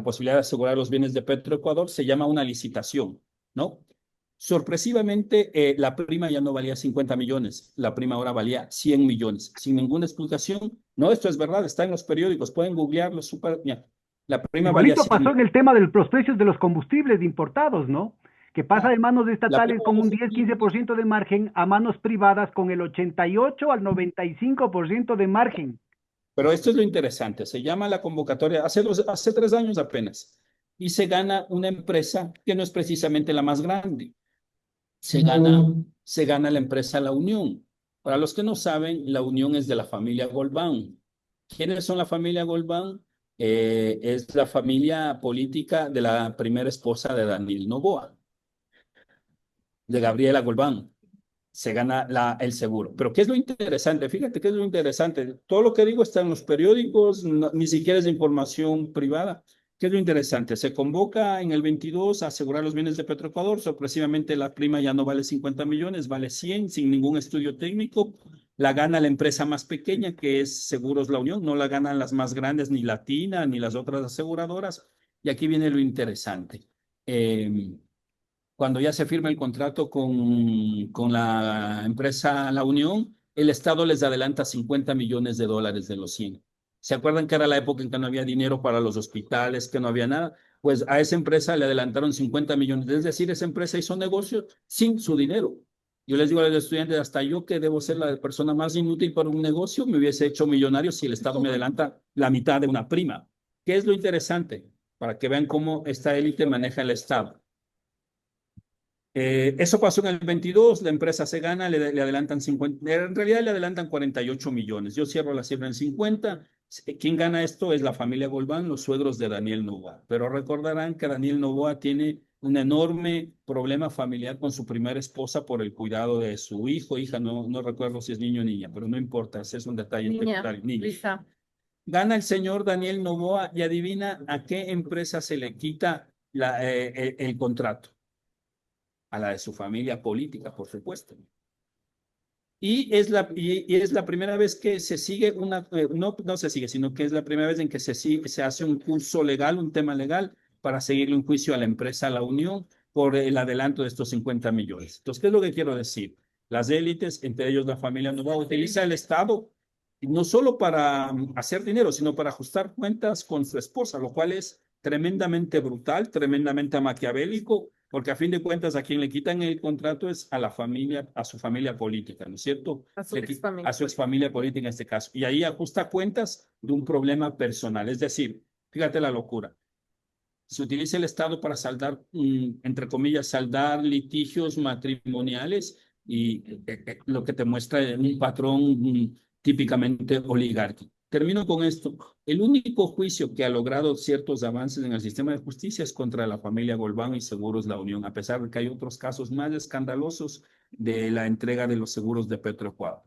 posibilidad de asegurar los bienes de Petroecuador, se llama una licitación, ¿no? Sorpresivamente, la prima ya no valía 50 millones, la prima ahora valía 100 millones, sin ninguna explicación. No, esto es verdad, está en los periódicos, pueden googlearlo, la prima valía Igualito 100 pasó en millones. el tema de los precios de los combustibles importados, ¿no? Que pasa de manos La estatales prima con valía un 100 millones. 10-15% de margen a manos privadas con el 88 al 95% de margen. Pero esto es lo interesante, se llama la convocatoria hace 3 años apenas, y se gana una empresa que no es precisamente la más grande, se gana la empresa La Unión. Para los que no saben, La Unión es de la familia Golbán. ¿Quiénes son la familia Golbán? Es la familia política de la primera esposa de Daniel Noboa, de Gabriela Golbán. Se gana el seguro. Pero ¿qué es lo interesante? Fíjate qué es lo interesante. Todo lo que digo está en los periódicos, ni siquiera es de información privada. ¿Qué es lo interesante? Se convoca en el 22 a asegurar los bienes de Petroecuador. Sorpresivamente la prima ya no vale 50 millones, vale 100 sin ningún estudio técnico. la gana la empresa más pequeña, que es Seguros La Unión, no la ganan las más grandes, ni Latina, ni las otras aseguradoras. Y aquí viene lo interesante. Cuando ya se firma el contrato con la empresa La Unión, el Estado les adelanta 50 millones de dólares de los 100. ¿Se acuerdan que era la época en que no había dinero para los hospitales, que no había nada? Pues a esa empresa le adelantaron 50 millones. Es decir, esa empresa hizo negocio sin su dinero. Yo les digo a los estudiantes, hasta yo que debo ser la persona más inútil para un negocio, me hubiese hecho millonario si el Estado me adelanta la mitad de una prima. ¿Qué es lo interesante? Para que vean cómo esta élite maneja el Estado. Eso pasó en el 22, la empresa se gana, le adelantan 50, en realidad le adelantan 48 millones. Yo cierro la cifra en 50. ¿Quién gana esto? Es la familia Golbán, los suegros de Daniel Noboa. Pero recordarán que Daniel Noboa tiene un enorme problema familiar con su primera esposa por el cuidado de su hijo, hija, no recuerdo si es niño o niña, pero no importa, ese es un detalle Niña, niño. Lisa. Gana el señor Daniel Noboa y adivina a qué empresa se le quita el contrato. A la de su familia política, por supuesto. Y es la primera vez que se sigue no se sigue, sino que es la primera vez en que se hace un curso legal, un tema legal, para seguirle un juicio a la empresa La Unión por el adelanto de estos 50 millones. Entonces, ¿qué es lo que quiero decir? Las élites, entre ellos la familia Noboa, utiliza el Estado no solo para hacer dinero, sino para ajustar cuentas con su esposa, lo cual es tremendamente brutal, tremendamente maquiavélico, porque a fin de cuentas a quien le quitan el contrato es a la familia, a su familia política, ¿no es cierto? A su exfamilia. A su exfamilia política en este caso. Y ahí ajusta cuentas de un problema personal. Es decir, fíjate la locura. Se utiliza el Estado para saldar, entre comillas, saldar litigios matrimoniales y lo que te muestra un patrón típicamente oligárquico. Termino con esto. El único juicio que ha logrado ciertos avances en el sistema de justicia es contra la familia Golbán y Seguros La Unión, a pesar de que hay otros casos más escandalosos de la entrega de los seguros de Petroecuador.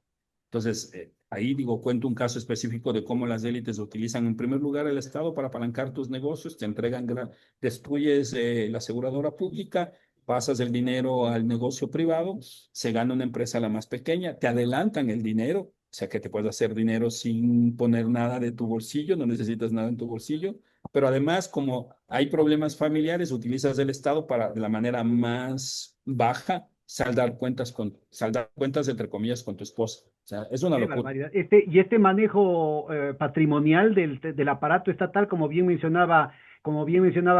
Entonces, ahí digo, cuento un caso específico de cómo las élites utilizan en primer lugar el Estado para apalancar tus negocios, te entregan, destruyes la aseguradora pública, pasas el dinero al negocio privado, se gana una empresa la más pequeña, te adelantan el dinero, o sea que te puedes hacer dinero sin poner nada de tu bolsillo, no necesitas nada en tu bolsillo, pero además como hay problemas familiares, utilizas el Estado para de la manera más baja saldar cuentas entre comillas con tu esposa. O sea, es una Qué locura. barbaridad. Este manejo patrimonial del aparato estatal, como bien mencionaba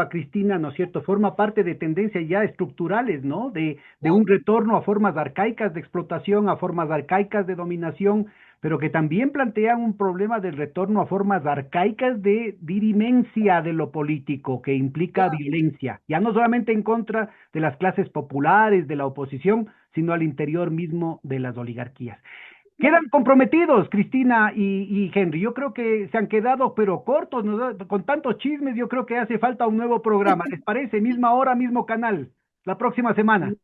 Cristina, ¿no es cierto? Forma parte de tendencias ya estructurales, ¿no? De un retorno a formas arcaicas de explotación, a formas arcaicas de dominación, pero que también plantean un problema del retorno a formas arcaicas de dirimencia de lo político, que implica violencia, ya no solamente en contra de las clases populares, de la oposición, sino al interior mismo de las oligarquías. Quedan comprometidos Cristina y Henry. Yo creo que se han quedado, pero cortos, ¿no? Con tantos chismes, yo creo que hace falta un nuevo programa. ¿Les parece? Misma hora, mismo canal, la próxima semana.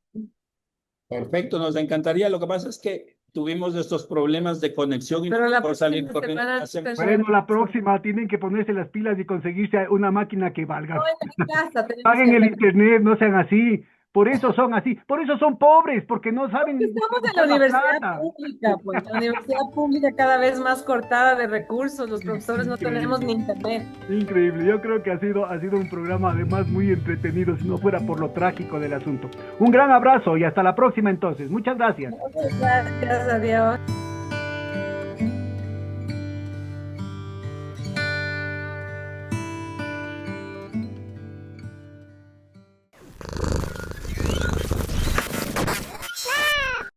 Perfecto, nos encantaría. Lo que pasa es que tuvimos estos problemas de conexión y Pero la por salir próxima corriendo. semana Bueno, la próxima tienen que ponerse las pilas y conseguirse una máquina que valga. No, en mi casa tenemos Paguen que el hacer. internet, no sean así. Por eso son así. Por eso son pobres, porque no saben Estamos en la usar la universidad plata. pública, pues la universidad pública cada vez más cortada de recursos, los profesores no tenemos ni internet. Increíble, yo creo que ha sido un programa además muy entretenido, si no fuera por lo trágico del asunto. Un gran abrazo y hasta la próxima entonces. Muchas gracias. Muchas gracias, adiós.